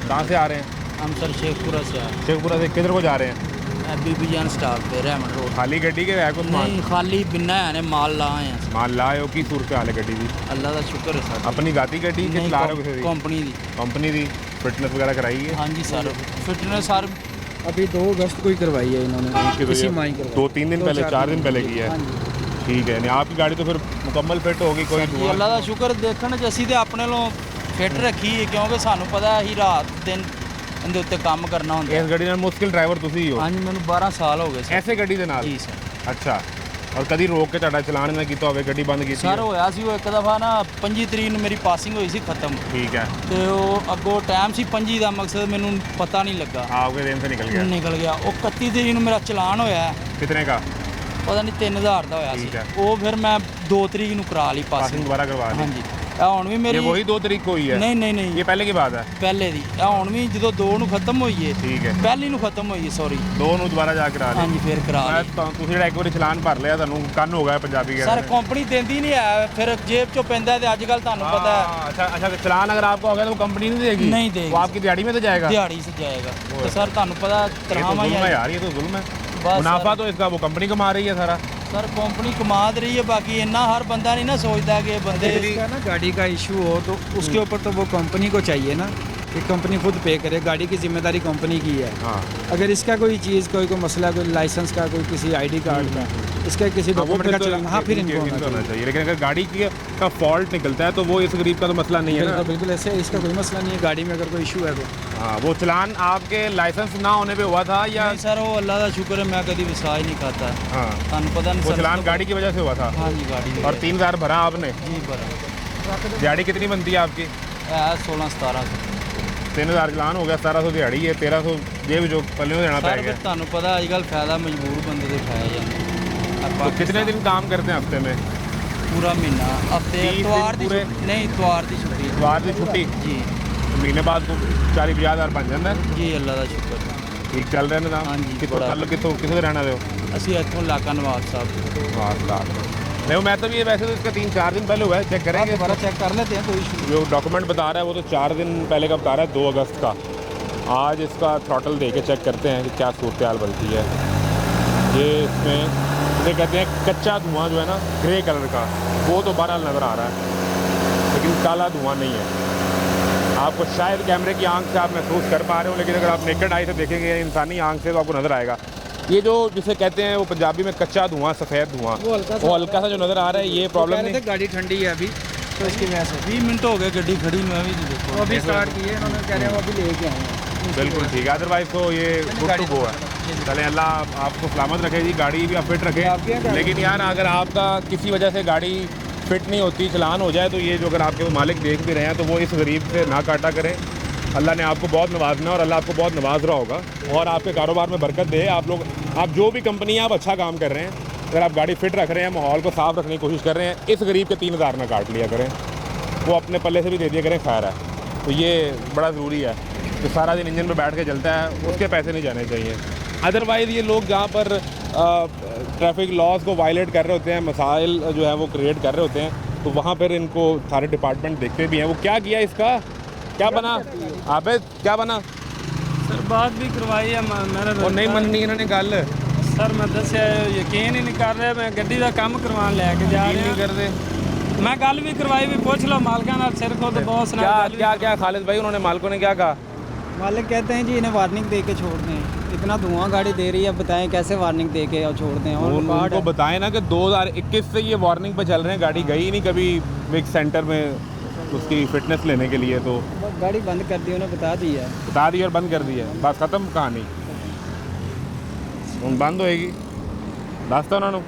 S1: कहाँ से आ रहे हैं?
S7: हम सर शेखपुरा से आए
S1: शेखपुरा से किधर को जा रहे हैं?
S7: बीबी जान स्टॉप पे रहमत रोड।
S1: खाली गड्डी के है कुछ माल?
S7: नहीं खाली बिना है माल लाए हैं।
S1: माल लाए हो की सूरत हाल है गड्डी की?
S7: अल्लाह का शुक्र है सर।
S1: अपनी गाती गड्डी कि
S7: नहीं,
S1: ला रहे हो किसी दी?
S7: कंपनी दी।
S1: कंपनी दी फिटनेस वगैरह कराई है?
S7: हाँ जी सर, फिटनेस सर
S2: अभी 2 अगस्त को ही करवाई है इन्होंने, इसी माह ही करवाई।
S1: 2-3 दिन पहले, 4 दिन पहले की है।
S2: हाँ जी।
S1: ठीक है, नहीं आपकी गाड़ी तो फिर मुकम्मल फिट होगी, कोई
S7: जी
S1: धुआं
S7: अल्लाह का शुक्र देखने च ਅਸੀਂ ਤੇ ਆਪਣੇ ਵੱਲੋਂ ਫਿੱਟ ਰੱਖੀ ਹੈ ਕਿਉਂਕਿ ਸਾਨੂੰ ਪਤਾ ਹੀ ਰਾਤ ਦਿਨ ਇਹਦੇ ਉੱਤੇ ਕੰਮ ਕਰਨਾ ਹੁੰਦਾ
S1: इस गड्डी ਨਾਲ मुश्किल ड्राइवर ਤੁਸੀਂ ਹੀ ਹੋ।
S7: ਹਾਂਜੀ ਮੈਨੂੰ 12 ਸਾਲ ਹੋ ਗਏ ਸਰ।
S1: ਐਸੇ ਗੱਡੀ ਦੇ ਨਾਲ?
S7: ਜੀ ਸਰ।
S1: ਅੱਛਾ, ਔਰ ਕਦੀ ਰੋਕ ਕੇ ਤੁਹਾਡਾ ਚਲਾਨ ਨਾ ਕੀਤਾ ਹੋਵੇ, ਗੱਡੀ ਬੰਦ ਕੀਤੀ
S7: ਸਰ
S1: ਹੈ?
S7: ਹੋਇਆ ਸੀ ਉਹ ਇੱਕ ਦਫਾ ਨਾ 25 ਤਰੀਕ ਨੂੰ ਮੇਰੀ ਪਾਸਿੰਗ ਹੋਈ ਸੀ ਖਤਮ,
S1: ठीक है,
S7: ਤੇ ਉਹ ਅੱਗੋਂ ਟਾਈਮ ਸੀ 25 ਦਾ, ਮਕਸਦ ਮੈਨੂੰ ਪਤਾ ਨਹੀਂ ਲੱਗਾ,
S1: आपके दिन से निकल गया।
S7: ਨਿਕਲ ਗਿਆ। ਉਹ 31 ਤਰੀਕ ਨੂੰ ਮੇਰਾ ਚਲਾਨ ਹੋਇਆ
S1: कितने का?
S7: ਪਤਾ ਨਹੀਂ 3000 ਦਾ ਹੋਇਆ ਸੀ
S1: ਠੀਕ ਹੈ।
S7: ਉਹ ਫਿਰ ਮੈਂ 2 ਤਰੀਕ ਨੂੰ ਕਰਾ ਲਈ
S1: पासिंग
S7: ਪਾਸਿੰਗ
S1: दोबारा करवा ली।
S7: ਹਾਂਜੀ ਇਹ ਹੁਣ ਵੀ
S1: ये
S7: ਮੇਰੀ
S1: वही 2 तारीख को हुई है?
S7: ਨਹੀਂ ਨਹੀਂ ਨਹੀਂ
S1: ये पहले की बात है?
S7: ਪਹਿਲੇ ਦੀ ਇਹ ਹੁਣ ਵੀ ਜਦੋਂ 2 ਨੂੰ ਖਤਮ ਹੋਈ ਏ
S1: ठीक है।
S7: ਪਹਿਲੀ ਨੂੰ ਖਤਮ ਹੋਈ ਏ ਸੌਰੀ
S1: 2 ਨੂੰ ਦੁਬਾਰਾ ਜਾ ਕਰਾ ਲਈ।
S7: ਹਾਂਜੀ ਫਿਰ ਕਰਾ ਲਈ
S1: ਤੁਸੀਂ ਜਿਹੜਾ ਇੱਕ ਵਾਰੀ ਚਲਾਨ ਭਰ ਲਿਆ ਤੁਹਾਨੂੰ ਕੰਨ ਹੋ ਗਿਆ ਪੰਜਾਬੀ
S7: ਸਰ ਕੰਪਨੀ ਦਿੰਦੀ ਨਹੀਂ ਹੈ ਫਿਰ ਜੇਬ ਚੋਂ ਪੈਂਦਾ ਤੇ ਅੱਜ ਕੱਲ ਤੁਹਾਨੂੰ ਪਤਾ ਹੈ
S1: अच्छा अच्छा चलान अगर आपका हो गया तो वो कंपनी नहीं देगी?
S7: नहीं देगी।
S1: वो आपकी दिहाड़ी में तो जाएगा?
S7: ਦਿਹਾੜੀ ਸੇ ਜਾਏਗਾ ਤੇ ਸਰ ਤੁਹਾਨੂੰ ਪਤਾ
S1: ये तो
S7: ਤਨਖਾਹਾਂ
S1: जुल्म है
S7: ही
S1: यार, ये तो जुल्म है।
S7: बस
S1: मुनाफा
S7: सर।
S1: तो इसका वो कंपनी कमा रही है सारा।
S7: सर कंपनी कमा रही है बाकी इतना हर बंदा नहीं ना सोचता कि ये बंदे
S2: इसका ना गाड़ी का इशू हो तो उसके ऊपर तो वो कंपनी को चाहिए ना कि कंपनी खुद पे करे, गाड़ी की जिम्मेदारी कंपनी की है।
S1: हाँ
S2: अगर इसका कोई चीज़ कोई मसला कोई लाइसेंस का कोई किसी आईडी कार्ड का इसका किसी डॉक्यूमेंट का चलाना, हाँ फिर इनको होना
S1: होना चाहिए। लेकिन अगर गाड़ी का फॉल्ट निकलता है तो वो इस गरीब का तो मसला नहीं है ना।
S2: बिल्कुल बिल्कुल ऐसे इसका कोई मसला नहीं है, गाड़ी में अगर कोई इशू है तो
S1: हाँ, वो चलान आपके लाइसेंस ना होने पे हुआ था या?
S7: नहीं सर वो अल्लाह का शुक्र है मैं कभी विश्वास नहीं खाता
S1: हाँ,
S7: ਤੁਹਾਨੂੰ पता नहीं
S1: वो
S7: सर
S1: चलान गाड़ी की वजह से हुआ था।
S7: हाँ जी गाड़ी में।
S1: और 3000 भरा आपने?
S7: जी पर
S1: दिहाड़ी कितनी बनती है आपकी?
S7: 16-17
S1: 3000 चलान हो गया, 1700 दिहाड़ी है, 1300 ये भी जो पल्ले देना
S7: सर
S1: पड़ेगा।
S7: फिर ਤੁਹਾਨੂੰ ਪਤਾ ਅੱਜ ਕੱਲ ਫਾਇਦਾ ਮਜਬੂਰ ਬੰਦੇ ਦੇ ਖਾਇਆ ਜਾਂਦਾ
S1: तो कितने दिन काम करते हैं हफ्ते में?
S7: ਪੂਰਾ ਮਹੀਨਾ ਹਫਤੇ
S1: 30 दिन
S7: ਇਤਵਾਰ ਦੀ
S1: पूरे?
S7: ਛੁੱਟੀ ਨਹੀਂ ਇਤਵਾਰ ਦੀ ਛੁੱਟੀ
S1: इतवार की छुट्टी?
S7: जी
S1: महीने बाद तो 40-50 बन जाता है।
S7: जी ਅੱਲਾ ਦਾ ਸ਼ੁਕਰ
S1: ठीक चल रहे हैं ना?
S7: हाँ जी,
S1: कितों
S7: बड़ा।
S1: कल कितों कितों रहना दे हो?
S7: ਅਸੀਂ ਇੱਥੋਂ ਇਲਾਕਾ ਨਵਾਬ ਸਾਹਿਬ
S1: वाह नहीं, मैं तो ये वैसे तो इसका 3-4 दिन पहले हुआ है, चेक करेंगे।
S2: दोबारा चेक कर लेते हैं, कोई इशू
S1: जो डॉक्यूमेंट बता रहा है वो तो 4 दिन पहले का बता रहा है, 2 अगस्त का। आज इसका थ्रॉटल दे के चेक करते हैं कि क्या सूरत हाल बनती है। ये इसमें इसे कहते हैं कच्चा धुआं जो है ना ग्रे कलर का, वो तो बहरहाल नज़र आ रहा है लेकिन काला धुआं नहीं है। आपको शायद कैमरे की आंख से आप महसूस कर पा रहे हो, लेकिन अगर आप नेकेड आई से देखेंगे इंसानी आंख से तो आपको नज़र आएगा। ये जो जिसे कहते हैं वो पंजाबी में कच्चा धुआं, सफ़ेद धुआं, वो हल्का सा जो नज़र आ रहा है, ये प्रॉब्लम नहीं।
S2: गाड़ी ठंडी है अभी तो इसकी वजह से
S7: 20 मिनट हो गए गड्डी खड़ी मैं भी नहीं देखो
S2: वो अभी स्टार्ट की है, उन्होंने कह रहे हैं वो अभी लेके आए हैं।
S1: बिल्कुल ठीक है, अदरवाइज तो ये गुड टू गो है। चले अल्लाह आपको सलामत रखे जी, गाड़ी भी आप फिट रखें। लेकिन यार अगर आपका किसी वजह से गाड़ी फिट नहीं होती, चलान हो जाए, तो ये जो अगर आपके मालिक देख भी रहे हैं तो वो इस गरीब से ना काटा करें। अल्लाह ने आपको बहुत नवाजना और अल्लाह आपको बहुत नवाज रहा होगा और आपके कारोबार में बरकत दे। आप जो भी कंपनी है आप अच्छा काम कर रहे हैं, अगर आप गाड़ी फिट रख रहे हैं, माहौल को साफ़ रखने की कोशिश कर रहे हैं, इस गरीब के 3000 ना काट लिया करें, वो अपने पल्ले से भी दे दिया करें, खैर है। तो ये बड़ा ज़रूरी है कि सारा दिन इंजन पर बैठ के चलता है, उसके पैसे नहीं जाने चाहिए। अदरवाइज़ ये लोग जहाँ पर ट्रैफिक लॉज को वायलेट कर रहे होते हैं, मसाइल जो है वो क्रिएट कर रहे होते हैं, तो वहाँ पर इनको सारे डिपार्टमेंट देखते भी हैं। वो क्या किया इसका, क्या बना आबे, क्या बना?
S4: सर बात भी करवाई है मेरे
S1: और नहीं मननी इन्होंने गल
S4: सर मैं दसिया यकीन ही नहीं कर रहे, मैं गड्डी का काम करवान लैके जा
S1: नहीं
S4: रहा
S1: कर रहे।
S4: मैं गल भी करवाई भी पूछ लो मालका नाल सिर को तो बॉस
S1: क्या क्या क्या खालिद भाई उन्होंने मालिकों ने क्या कहा?
S2: मालिक कहते हैं जी इन्हें वार्निंग दे के छोड़ दें, इतना धुआं गाड़ी दे रही है, बताएं कैसे वार्निंग दे के और छोड़ दें। और
S1: उनको बताएं ना कि 2021 से ये वार्निंग पे चल रहे हैं, गाड़ी गई नहीं कभी विक सेंटर में उसकी फिटनेस लेने के लिए, तो
S2: गाड़ी बंद कर दी, उन्हें बता दी है,
S1: बता दी और बंद कर दी है, बस ख़त्म कहानी। उन बंद होएगी दस तो उन्होंने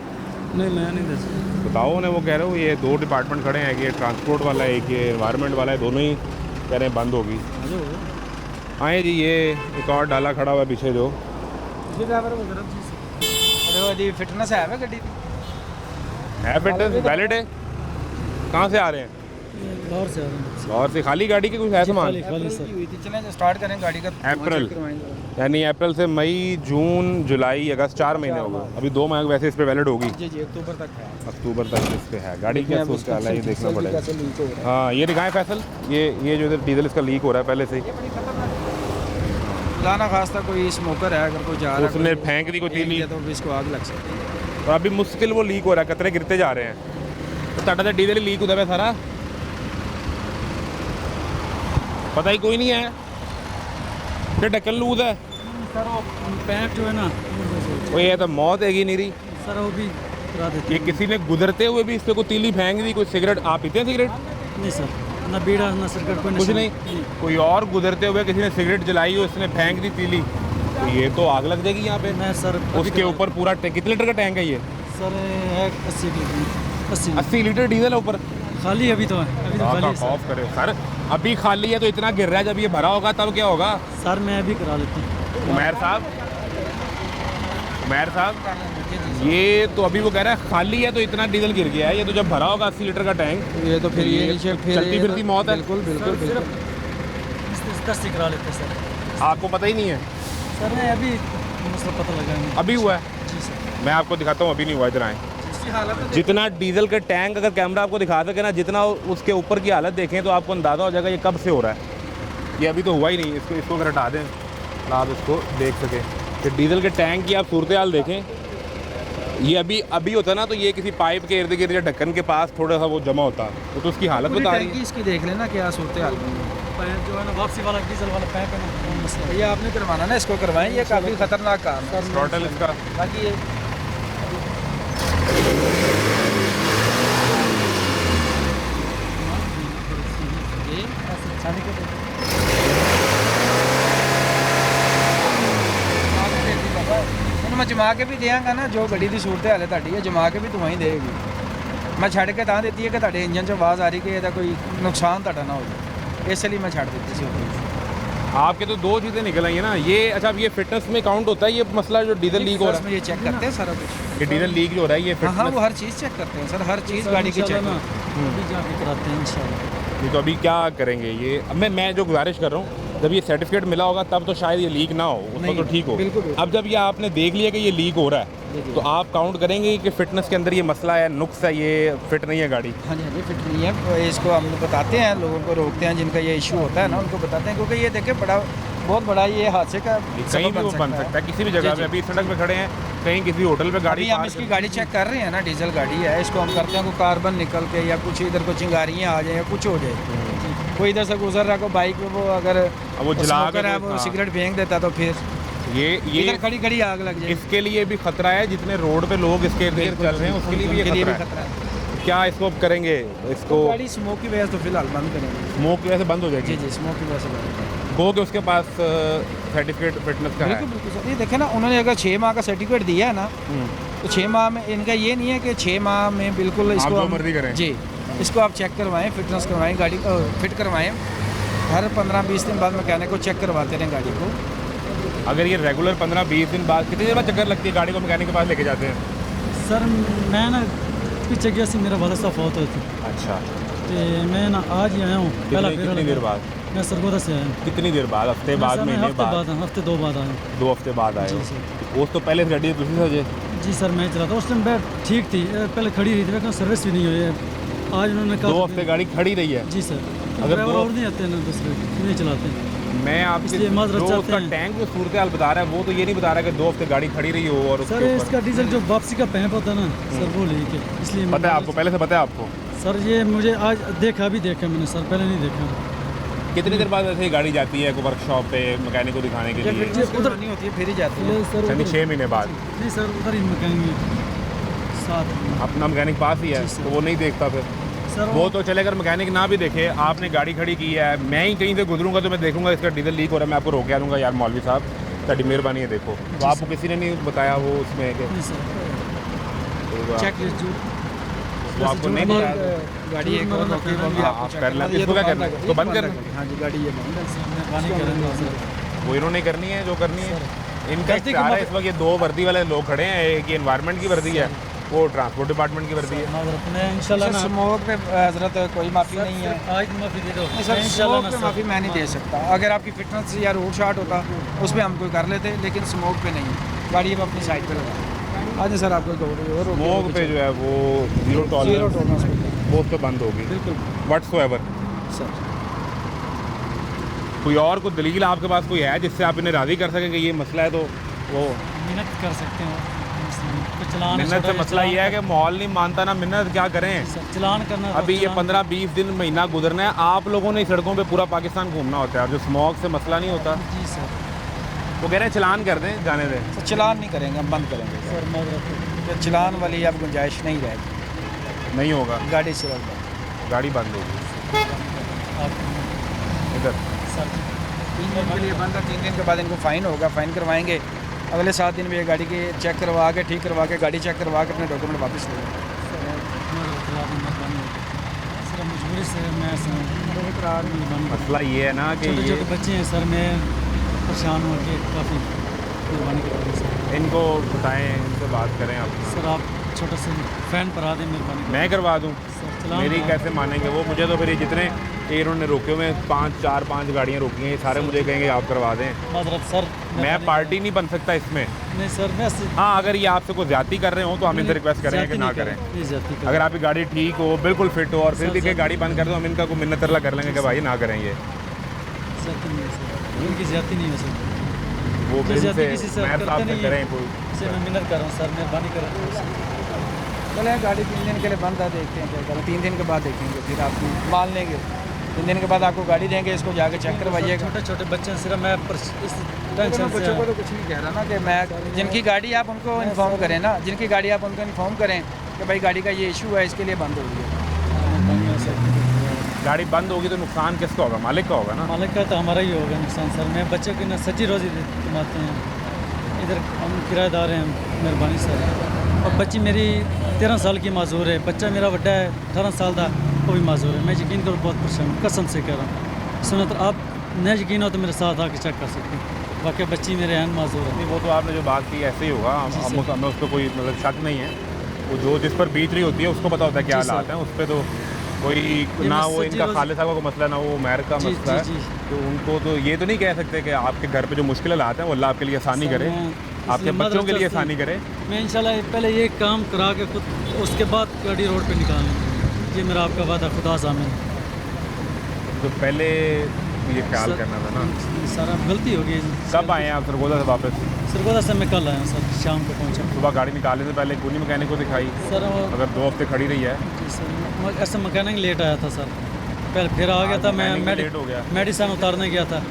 S4: नहीं मैं नहीं दस
S1: बताओ उन्हें। वो कह रहे हो ये 2 डिपार्टमेंट खड़े हैं, एक ये ट्रांसपोर्ट वाला है, एक ये एनवायरनमेंट वाला है, दोनों ही कह रहे हैं बंद होगी। आए जी, ये एक और डाला खड़ा हुआ है पीछे जो
S2: अरे जी फिटनेस है गाड़ी की?
S1: है, फिटनेस वैलिड है। कहाँ से आ रहे हैं? और से खाली गाड़ी के कुछ है सामान?
S2: चलें स्टार्ट करें गाड़ी का
S1: अप्रैल यानी अप्रैल से मई, जून, जुलाई, अगस्त 4 महीने हो गए। अभी 2 महीने वैसे इस पे वैलिड होगी,
S2: जी जी अक्टूबर तक है।
S1: अक्टूबर तक इस पे है। गाड़ी क्या सोच के है ये देखना पड़ेगा।
S2: कैसे लीक हो रहा है।
S1: हाँ ये दिखाएं फैसल, ये जो इधर डीजल इसका लीक हो रहा है पहले से ही।
S2: खुदा ना खास्ता कोई स्मोकर है, अगर कोई जा रहा है
S1: उसने फेंक दी कोई तीली
S2: तो भी इसको आग लग सकती है।
S1: और अभी मुश्किल वो लीक हो रहा है, कतरे गिरते जा रहे हैं। तो ताड़ा तो डीजल लीक होता है सारा, पता ही कोई नहीं है कि ढक्कन लूज है।
S4: सर वो पैप जो है ना
S1: वो ये तो मौत हैगी नहीं
S4: सर वो भी करा देते
S1: ये किसी ने गुजरते हुए भी इस पे कोई तीली फेंक दी। कोई सिगरेट आप पीते हैं सिगरेट?
S4: नहीं सर ना बीड़ा ना सिगरेट कोई
S1: कुछ नहीं, कोई और गुजरते हुए किसी ने सिगरेट जलाई हो, इसने फेंक दी तीली, तो ये तो आग लग जाएगी यहाँ पे।
S4: मैं सर
S1: उसके ऊपर पूरा कितने लीटर का टैंक है ये?
S4: सर है 80 लीटर
S1: 80 लीटर डीजल है ऊपर।
S4: खाली अभी तो है, अभी तो खाली है
S1: खौफ करे सर, अभी खाली है तो इतना गिर रहा है, जब ये भरा होगा तब क्या होगा?
S4: सर मैं अभी करा लेती हूँ।
S1: उमैर साहब ये तो अभी वो कह रहा है खाली है तो इतना डीजल गिर गया है, ये तो जब भरा होगा 80 लीटर का टैंक
S2: ये तो फिर ये नीचे फिर
S1: चलती फिरती मौत है।
S2: बिल्कुल बिल्कुल बिल्कुल।
S4: 10 करा लेते सर।
S1: आपको पता ही नहीं है?
S4: सर मैं अभी मतलब पता लगा है।
S1: अभी हुआ है?
S4: जी सर।
S1: मैं आपको दिखाता हूँ, अभी नहीं हुआ, इधर आए।
S2: इसकी हालत
S1: जितना डीजल का टैंक अगर कैमरा आपको दिखा सके ना, जितना उसके ऊपर की हालत देखें तो आपको अंदाज़ा हो जाएगा ये कब से हो रहा है। ये अभी तो हुआ ही नहीं, इसको अगर हटा दें तो आप इसको देख सकें कि डीजल के टैंक की आप सूरत हाल देखें। ये अभी होता ना तो ये किसी पाइप के इर्द गिर्द या ढक्कन के पास थोड़ा सा वो जमा होता तो उसकी हालत बता रही है।
S2: इसकी देख लेना क्या सूरत हाल
S4: पैप जो है ना वापसी वाला डीजल वाला पैप है ना, वो मसला है।
S2: ये आपने करवाना ना, इसको करवाएं, ये काफ़ी खतरनाक काम है।
S1: थ्रॉटल इसका
S2: बाकी ये मैं जमा के भी देंगा ना, जो गड्डी की सूरत हाल है ਤੁਹਾਡੀ है जमा के भी तो वहीं देगी। मैं छड़ के ਤਾਂ ਦਿੱਤੀ ਹੈ कि ਤੁਹਾਡੇ इंजन 'ਚ आवाज़ आ रही कि ਇਹਦਾ कोई नुकसान ਤੁਹਾਡਾ ना हो जाए, इसलिए मैं छड़ ਦਿੱਤੀ ਸੀ।
S1: आपके तो दो चीज़ें निकल आई है ना ये। अच्छा, अब ये फिटनेस में काउंट होता है ये मसला जो डीजल लीक हो रहा
S2: में ये चेक करते हैं सारा कुछ।
S1: है? ये डीजल लीक जो हो रहा है ये
S2: हाँ हाँ,
S1: फिटनेस
S2: वो हर चीज़ चेक करते हैं सर, हर चीज़ गाड़ी की चेक।
S4: अभी जाके कराते हैं इंशाल्लाह।
S1: ये तो अभी क्या करेंगे ये? अब मैं जो गुजारिश कर रहा हूँ, जब ये सर्टिफिकेट मिला होगा तब तो शायद ये लीक ना हो, उस वक्त तो ठीक हो।
S2: बिल्कुल।
S1: अब जब ये आपने देख लिया कि ये लीक हो रहा है तो आप काउंट करेंगे कि फिटनेस के अंदर ये मसला है, नुक्स है, ये फिट नहीं है गाड़ी।
S2: हाँ जी हाँ जी, फिट नहीं है। तो इसको हम बताते हैं, लोगों को रोकते हैं जिनका ये इशू होता है ना, उनको बताते हैं, क्योंकि ये देखें बहुत बड़ा ये हादसे का
S1: कहीं भी वो बन सकता है, किसी भी जगह पे। अभी सड़क पे खड़े हैं, कहीं किसी होटल पे गाड़ी
S2: अभी हम इसकी गाड़ी चेक कर रहे हैं ना, डीजल गाड़ी है, इसको हम करते हैं कोई कार्बन निकल के या कुछ इधर को चिंगारियाँ आ जाए या कुछ हो जाए, कोई इधर से गुजर रहा को बाइक में, वो अगर
S1: वो जला
S2: स्मोकर है वो सिगरेट फेंक देता तो फिर
S1: ये
S2: इधर खड़ी खड़ी आग लग जाए।
S1: इसके लिए भी खतरा है, जितने रोड पे लोग इसके इर्द गिर्द चल रहे हैं उसके लिए भी ये खतरा है। क्या इसको अब करेंगे? इसको
S2: गाड़ी स्मोक की वजह से तो फिलहाल बंद करेंगे।
S1: स्मोक की वजह से बंद हो
S2: जी
S1: जाएगी?
S2: जी, स्मोक की वजह से बंद करेंगे।
S1: हो के उसके पास सर्टिफिकेट फिटनेस का है।
S2: बिल्कुल बिल्कुल सर, ये देखें ना, उन्होंने अगर 6 माह का सर्टिफिकेट दिया है ना, तो 6 माह में इनका ये नहीं है कि 6 माह में बिल्कुल इसको
S1: जो
S2: हम-
S1: मर्जी करें।
S2: जी, इसको आप चेक करवाएं, फिटनेस करवाएं, गाड़ी को फिट करवाएं, हर 15-20 दिन बाद मैकेनिक को चेक करवाते रहें गाड़ी को।
S1: अगर ये रेगुलर 15-20 दिन बाद, कितनी देर बाद चक्कर लगती है गाड़ी को मैकेनिक के पास लेके जाते हैं?
S4: सर मैं ना पीछे गया सी, मेरा वाला साहब फौत हुए थे,
S1: अच्छा,
S4: तो मैं ना आज ही आया हूँ।
S1: कितनी देर बाद?
S4: मैं सरगोदा से आया हूँ।
S1: कितनी देर बाद? हफ्ते बाद,
S4: सर, मैं
S1: महीने
S4: हफ्ते
S1: बाद?
S4: हफ्ते 2 बाद आया हूँ।
S1: 2 हफ्ते बाद आए हो?
S4: जी सर।
S1: वो तो पहले से गाड़ी दूसरी सजे?
S4: जी सर, मैं चला था उस टाइम, बैठ ठीक थी, पहले खड़ी रही थी, लेकिन सर्विस भी नहीं हुई है। आज उन्होंने कहा
S1: 2 हफ्ते गाड़ी खड़ी रही है?
S4: जी सर।
S1: अगर
S4: ड्राइवर
S1: दो-
S4: और नहीं आते हैं ना, दूसरे नहीं चलाते हैं।
S1: मैं आपके
S4: इसलिए माजरत
S1: जो
S4: चाहते
S1: उसका
S4: हैं।
S1: टैंक जो सूरत हाल बता रहा है वो तो ये नहीं बता रहा कि 2 हफ्ते गाड़ी खड़ी रही हो और
S4: सर
S1: उसके ऊपर।
S4: इसका डीजल जो वापसी का पैप होता है ना सर, वो लेके, इसलिए
S1: पता है आपको? पहले से पता है आपको?
S4: सर ये मुझे आज देखा मैंने सर, पहले नहीं देखा।
S1: कितनी देर बाद ऐसे ही गाड़ी जाती है कोई वर्कशॉप पे मैकेनिक को दिखाने के लिए?
S2: उधर नहीं होती है, फिर ही जाती है।
S4: ये सर
S1: यानी
S4: उधर-
S1: 6 महीने बाद?
S4: नहीं सर, उधर ही मैकेनिक साथ में।
S1: अपना मैकेनिक पास ही है
S4: जी, सर।
S1: तो वो नहीं देखता फिर?
S4: सर
S1: वो तो चले, अगर मैकेनिक ना भी देखे, आपने गाड़ी खड़ी की है, मैं ही कहीं से गुजरूंगा तो मैं देखूंगा इसका डीजल लीक हो रहा है, मैं आपको रोक के आ दूंगा, यार मौलवी साहब ਤੁਹਾਡੀ मेहरबानी है देखो। तो आपको किसी ने नहीं बताया वो उसमें कि
S4: नहीं सर,
S1: तो
S4: चेक लिस्ट जो
S1: वो आपको नहीं बताया?
S2: गाड़ी एक और रोकी, वो भी
S1: हाँ,
S2: आपको
S1: आप
S2: check
S1: कर लें।
S2: करना है।
S1: इसको क्या
S2: ये
S1: करना है?
S2: बंद
S1: इसको बंद
S2: कर
S1: करना है?
S2: हाँ जी, गाड़ी ये बंद है।
S4: मेहरबानी करेंगे सर।
S1: वो इन्होंने करनी है जो करनी है। इनका
S4: गलती
S1: इख्तियार है
S4: की
S1: इस वक्त। ये 2 वर्दी वाले लोग खड़े हैं, एक ये एनवायरनमेंट की वर्दी है, वो ट्रांसपोर्ट डिपार्टमेंट की वर्दी है।
S4: माजरत में इंशाल्लाह ना
S2: स्मोक पे हजरत कोई माफ़ी नहीं है।
S4: आज माफी दे दो
S2: सर,
S4: इंशाल्लाह
S2: स्मोक
S4: ना
S2: पे माफ़ी मैं नहीं दे सकता। अगर आपकी फिटनेस या रूट शॉट होता उस पर हम कोई कर लेते, लेकिन स्मोक पे नहीं। गाड़ी अब अपनी साइड पे लगा। आज सर आपको
S1: स्मोक पे जो है वो जीरो
S2: जीरो
S1: टॉलरेंस
S2: टॉलरेंस
S1: वो उस पे बंद होगी
S2: बिल्कुल
S1: व्हाट्सोएवर।
S2: सर।
S1: कोई और कोई दलील आपके पास कोई है जिससे आप इन्हें राज़ी कर सकें कि ये मसला है? तो वो
S4: मिन्नत कर सकते हैं तो चलान
S1: मिन्नत से मसला ये है कि माहौल नहीं मानता ना, मिन्नत क्या करें?
S4: चलान करना।
S1: अभी ये 15-20 दिन महीना गुजरना है, आप लोगों ने सड़कों पे पूरा पाकिस्तान घूमना होता है, और जो स्मोक से मसला नहीं होता
S4: जी सर।
S1: वो कह रहे हैं चलान कर दें, जाने दें।
S2: सर, चलान नहीं करेंगे, हम बंद करेंगे।
S4: सर माजरत
S2: तो चलान वाली अब गुंजाइश नहीं रहेगी,
S1: नहीं होगा,
S2: गाड़ी से रख दो।
S1: गाड़ी बंद होगी। इधर
S4: सर
S2: 3 दिन के लिए बंद है, 3 दिन के बाद इनको फ़ाइन होगा, फ़ाइन करवाएंगे। अगले 7 दिन में ये गाड़ी के चेक करवा के, ठीक करवा के, गाड़ी चेक करवा के अपने डॉक्यूमेंट वापस ले लेंगे।
S4: सर मजबूरी से मैं
S1: मसला ये है ना कि
S4: छोटे
S1: ये
S4: छोटे बच्चे हैं सर, मैं परेशान हो के काफ़ी मेहरबानी करें सर।
S1: इनको बताएं, इनसे बात करें आप।
S4: सर आप छोटा सा फ़ैन करा दें मेहरबानी।
S1: मैं करवा दूं?
S4: सर चला
S1: मेरी कैसे मानेंगे वो? मुझे तो फिर ये जितने ये इन्होंने रोके हुए हैं 5 गाड़ियाँ रोकी हैं, ये सारे मुझे कहेंगे आप करवा दें।
S4: माजरत सर,
S1: मैं पार्टी नहीं बन सकता इसमें।
S4: नहीं सर, मैं
S1: हाँ, अगर ये आपसे कोई ज्यादती कर रहे हो तो हम इनसे रिक्वेस्ट करेंगे कि ना करें। अगर आपकी गाड़ी ठीक हो, बिल्कुल फिट हो और फिर भी गाड़ी बंद कर दो, हम इनका कोई मिन्नत तरला कर लेंगे कि भाई ना करें ये।
S4: उनकी ज्यादती नहीं हो सकती।
S1: वो फिर
S4: ज्यादती
S1: से
S4: किसी से
S1: मैं
S4: करते
S1: आपसे
S4: नहीं
S1: करें
S4: है।
S1: कोई।
S4: इससे मैं मिन्नत कर रहा हूँ सर, मेहरबानी करें।
S2: चले गाड़ी 3 दिन के लिए बंद है, देखते हैं क्या करें। 3 दिन के बाद देखेंगे, फिर आप मान लेंगे। 3 दिन के बाद आपको गाड़ी देंगे, इसको जाके चेक करवाइएगा।
S4: छोटे छोटे बच्चे हैं, सिर्फ मैं इस टेंशन से
S2: बच्चों को तो कुछ नहीं कह रहा ना कि मैं, जिनकी गाड़ी आप उनको इन्फॉर्म करें ना, जिनकी गाड़ी आप उनको इन्फॉर्म करें कि भाई गाड़ी का ये इशू है, इसके लिए बंद हो गई है।
S1: गाड़ी बंद होगी तो नुकसान किसका होगा? मालिक का होगा ना।
S4: मालिक का तो हमारा ही होगा नुकसान सर। मैं बच्चों की ना सच्ची रोज़ी कमाते हैं, इधर हम किराएदार हैं। मेहरबानी सर। और बच्ची मेरी 13 साल की माजूर है, बच्चा मेरा बड़ा है 18 साल का, वो भी माजूर है। मैं यकीन करो बहुत परेशान हूँ, कसम से कह रहा हूँ। सुनो तो आप न यकीन हो तो मेरे साथ आके चेक कर सकते हैं। बाकी बच्ची मेरे एहन माजूर है।
S1: नहीं, वो तो आपने जो बात की ऐसे ही होगा। हमें उस पर कोई मतलब शक नहीं है। वो जो जिस पर बीत रही होती है उसको पता होता है क्या हालात हैं। उस पर तो कोई ना वो इनका खालिद साहब का मसला, ना वो मैर का मसला है। तो उनको तो ये तो नहीं कह सकते कि आपके घर पे जो मुश्किल हालात हैं वो अल्लाह आपके लिए आसानी करे, आपके बच्चों के लिए आसानी करे।
S4: मैं इंशाल्लाह पहले ये काम करा के खुद, उसके बाद गाड़ी रोड पे निकालूँ। ये मेरा आपका वादा, खुदा जामिन।
S1: तो पहले ये ख्याल करना था ना।
S4: सारा गलती हो गई।
S1: कब आए हैं आप सरगोदा से वापस?
S4: सरगोदा से मैं कल आया हूँ सर, शाम को पहुँचा।
S1: सुबह गाड़ी निकालने से पहले कूनी मैकेनिक को दिखाई
S4: सर
S1: अगर 2 हफ्ते खड़ी रही है।
S4: सर ऐसा मकैनिक लेट आया था सर, पहले फिर आ गया था। मैं
S1: लेट हो गया,
S4: मेडिसिन उतारने गया था।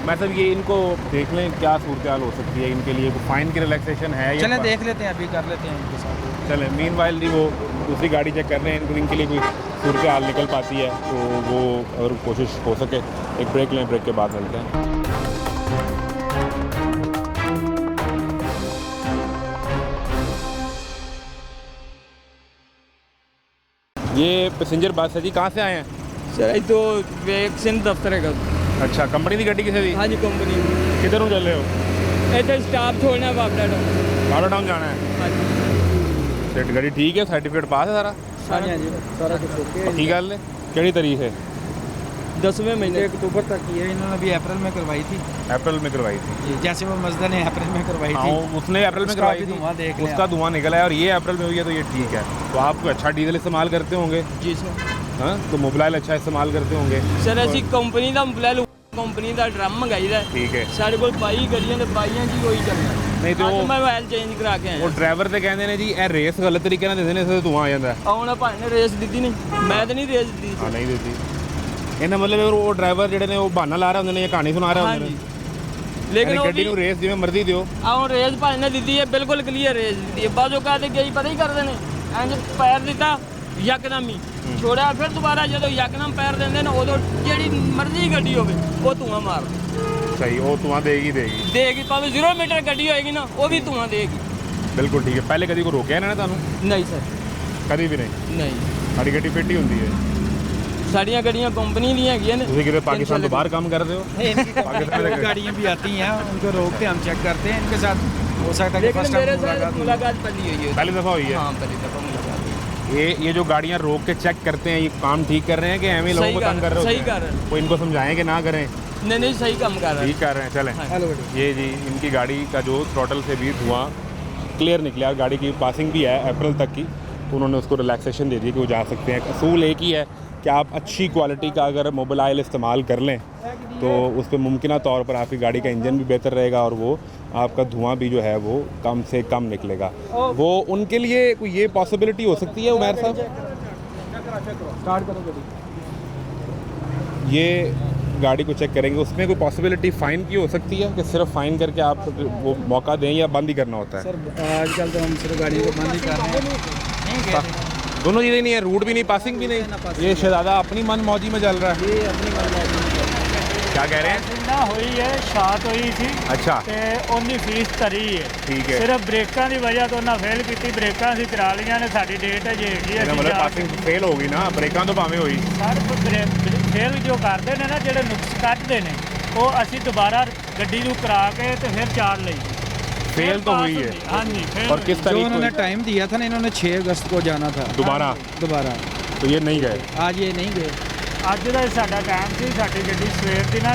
S1: मतलब ये इनको देख लें क्या सूरत हाल हो सकती है इनके लिए। फाइन की रिलैक्सेशन है?
S2: चलें देख लेते हैं, अभी कर लेते हैं इनके साथ।
S1: चलें। मीनवाइल जी वो दूसरी गाड़ी चेक कर रहे हैं, इनके लिए कोई सूरत हाल निकल पाती है तो वो अगर कोशिश हो सके एक ब्रेक लें, ब्रेक के बाद मिलते हैं। ये पैसेंजर बस है जी, कहाँ से आए हैं?
S8: सर तो वैक्सीन दफ्तर है।
S1: अच्छा, कंपनी की गाड़ी किसे दी?
S8: हाँ जी कंपनी।
S1: किधर चल रहे हो?
S8: इधर स्टाफ छोड़ना है, बाबला टाउन।
S1: बाबला टाउन जाना है?
S8: हाँ जी।
S1: गाड़ी ठीक है, सर्टिफिकेट पास है सारा?
S8: हाँ जी सारा कुछ ओके।
S1: पक्की गल है? केड़ी तारीख है?
S8: 10वें महीने।
S2: 1 अक्टूबर तक की है, इन्होंने अभी अप्रैल में करवाई थी।
S1: अप्रैल में करवाई थी
S2: जी, जैसे वो मजदा ने अप्रैल में करवाई
S1: हाँ,
S2: थी।
S1: उसने अप्रैल में
S2: उसका
S1: करवाई
S2: भी
S1: थी,
S2: धुआं देख लें
S1: उसका
S2: आप।
S1: धुआं निकला है और ये अप्रैल में हुई है तो ये ठीक है। तो आप कोई अच्छा डीजल इस्तेमाल करते होंगे?
S8: जी सर।
S1: हाँ, तो मोबाइल अच्छा इस्तेमाल करते होंगे?
S8: सर ऐसी कंपनी का मोबाइल, कंपनी का ड्रम मंगाई है।
S1: ठीक है।
S8: साढ़े को 22 गड्डियां ते 22 जी कोई चलना
S1: नहीं तो
S8: मैं मोबाइल चेंज करा के
S1: वो
S8: आया।
S1: ड्राइवर ਤੇ ਕਹਿੰਦੇ ਨੇ ਜੀ ਇਹ ਰੇਸ ਗਲਤ ਤਰੀਕੇ ਨਾਲ ਦਿੰਦੇ ਨੇ, ਇਸ ਤੋਂ ਧੂਆਂ ਆ ਜਾਂਦਾ ਹੈ।
S8: ਆਉਣਾ ਭਾਈ ਨੇ ਰੇਸ ਦਿੱਤੀ ਨਹੀਂ, ਮੈਂ ਤਾਂ ਨਹੀਂ ਰੇਸ ਦਿੱਤੀ।
S1: ਹਾਂ ਨਹੀਂ ਦਿੱਤੀ। ਇਹਨਾਂ ਮਤਲਬ ਉਹ ਡਰਾਈਵਰ ਜਿਹੜੇ ਨੇ ਉਹ ਬਹਾਨਾ ਲਾ ਰਹੇ ਹੁੰਦੇ ਨੇ ਜਾਂ ਕਹਾਣੀ ਸੁਣਾ ਰਹੇ ਹੁੰਦੇ ਨੇ।
S8: ਲੇਕਿਨ ਉਹ
S1: ਗੱਡੀ ਨੂੰ ਰੇਸ ਜਿਵੇਂ ਮਰਜ਼ੀ ਦਿਓ।
S8: ਆਉਂ ਰੇਸ ਭਾਈ ਨੇ ਦਿੱਤੀ ਹੈ, ਬਿਲਕੁਲ ਕਲੀਅਰ ਰੇਸ ਦਿੱਤੀ ਹੈ। ਬਾਜੋ ਕਾਹਦੇ ਗਈ ਪਤਾ ਹੀ ਕਰਦੇ ਨੇ ਇੰਜ ਪੈਰ ਦਿੱਤਾ ਯਕਦਮ ਹੀ ਛੋੜਿਆ, ਫਿਰ ਦੁਬਾਰਾ ਜਦੋਂ ਯਕਦਮ ਪੈਰ ਦਿੰਦੇ ਨੇ ਉਦੋਂ ਜਿਹੜੀ ਮਰਜ਼ੀ ਗੱਡੀ ਹੋਵੇ ਉਹ ਧੂਆਂ ਮਾਰਦੀ।
S1: ਸਹੀ, ਉਹ ਧੂਆਂ ਦੇਗੀ
S8: ਭਾਵੇਂ 0 ਮੀਟਰ ਗੱਡੀ ਹੋਏਗੀ ਨਾ ਉਹ ਵੀ ਧੂਆਂ ਦੇਗੀ।
S1: ਬਿਲਕੁਲ ਠੀਕ ਹੈ। ਪਹਿਲੇ ਕਦੀ ਕੋਈ ਰੋਕਿਆ ਇਹਨਾਂ ਨੇ ਤੁਹਾਨੂੰ?
S8: ਨਹੀਂ ਸਰ,
S1: ਕਦੀ ਵੀ ਨਹੀਂ।
S8: ਨਹੀਂ।
S1: ਸਾਡੀ ਗੱਡੀ ਫਿੱਟ ਹੀ ਹੁੰਦੀ ਹੈ।
S8: ਸਾਡੀਆਂ ਗੱਡੀਆਂ ਕੰਪਨੀ ਦੀਆਂ ਹੈਗੀਆਂ ਨੇ।
S1: ਤੁਸੀਂ ਕਿਤੇ ਪਾਕਿस्तान ਤੋਂ बाहर काम करते हो?
S2: पाकिस्तान में गाड़ियाँ भी आती हैं, उनको रोकते हैं, हम चेक करते हैं इनके साथ। हो सकता है कि
S8: लेकिन
S2: फर्स्ट
S8: मेरे
S2: टाइम
S8: साथ मुलाकात पहली हुई है।
S1: पहली दफ़ा हुई है?
S8: हाँ पहली दफ़ा मुलाकात हुई।
S1: ये जो गाड़ियाँ रोक के चेक करते हैं, ये काम ठीक कर रहे हैं कि एवं लोगों को तंग कर रहे हो?
S8: सही कर रहे हैं।
S1: कोई इनको समझाएं कि ना करें?
S8: नहीं सही काम कर रहे
S1: ठीक कर रहे हैं। चलें।
S8: हैं।
S1: ये जी इनकी गाड़ी का जो थ्रोटल से भी धुआं क्लियर निकला, गाड़ी की पासिंग भी है अप्रैल तक की, तो उन्होंने उसको रिलैक्सेशन दे दी कि वो जा सकते हैं। असूल एक ही है कि आप अच्छी क्वालिटी का अगर मोबाइल इस्तेमाल कर लें तो उस पर मुमकिन तौर पर आपकी गाड़ी का इंजन भी बेहतर रहेगा और वो आपका धुआं भी जो है वो कम से कम निकलेगा। वो उनके लिए कोई ये पॉसिबिलिटी हो सकती है उमैर साहब?
S2: स्टार्ट करो गाड़ी।
S1: ये गाड़ी को चेक करेंगे, उसमें कोई पॉसिबिलिटी फ़ाइन की हो सकती है कि सिर्फ फ़ाइन करके आप वो मौका दें या बंद ही करना होता है?
S2: सर आजकल तो हम सिर्फ गाड़ी को बंद ही कर रहे हैं।
S1: दोनों चीज़ें नहीं है, रूट भी नहीं, पासिंग भी नहीं। ये शहजादा अपनी मन मौजी में चल रहा है।
S2: ये अपनी
S1: क्या कह रहे हैं?
S9: ना हुई है शात हुई थी
S1: अच्छा
S9: ਤੇ ਉਹਦੀ ਫੀਸ ਧਰੀ ਹੈ।
S1: ठीक है।
S9: ਸਿਰਫ ਬ੍ਰੇਕਾਂ ਦੀ ਵਜ੍ਹਾ ਤੋਂ ਉਹਨਾਂ ਫੇਲ ਕੀਤੀ। ਬ੍ਰੇਕਾਂ ਅਸੀਂ ਕਰਾ ਲਈਆਂ ਨੇ, ਸਾਡੀ ਡੇਟ ਹੈ ਜੇ ਹੈਗੀ
S1: ਇਹਦਾ ਮਤਲਬ ਪਾਸਿੰਗ ਫੇਲ ਹੋ ਗਈ ਨਾ, ਬ੍ਰੇਕਾਂ ਤੋਂ ਭਾਵੇਂ ਹੋਈ।
S9: ਫੇਲ ਜੋ ਕਰਦੇ ਨੇ ਨਾ, ਜਿਹੜੇ ਨੁਕਸ ਕੱਢਦੇ ਨੇ, ਉਹ ਅਸੀਂ ਦੁਬਾਰਾ ਗੱਡੀ ਨੂੰ ਕਰਾ ਕੇ ਤੇ ਫਿਰ ਚਾਰ ਲਈ।
S1: फेल तो हुई है।
S9: हाँ जी फेल
S1: और किस
S2: जो
S1: तारीख
S2: उन्होंने
S1: को
S2: टाइम दिया था ना, इन्होंने 6 अगस्त को जाना था
S1: दोबारा,
S2: दोबारा,
S1: तो ये नहीं गए।
S2: आज ये नहीं गए।
S9: ਅੱਜ ਦਾ ਸਾਡਾ ਟਾਈਮ ਸੀ, ਸਾਡੀ ਗੱਡੀ ਸਵੇਰ ਦੀ ਨਾ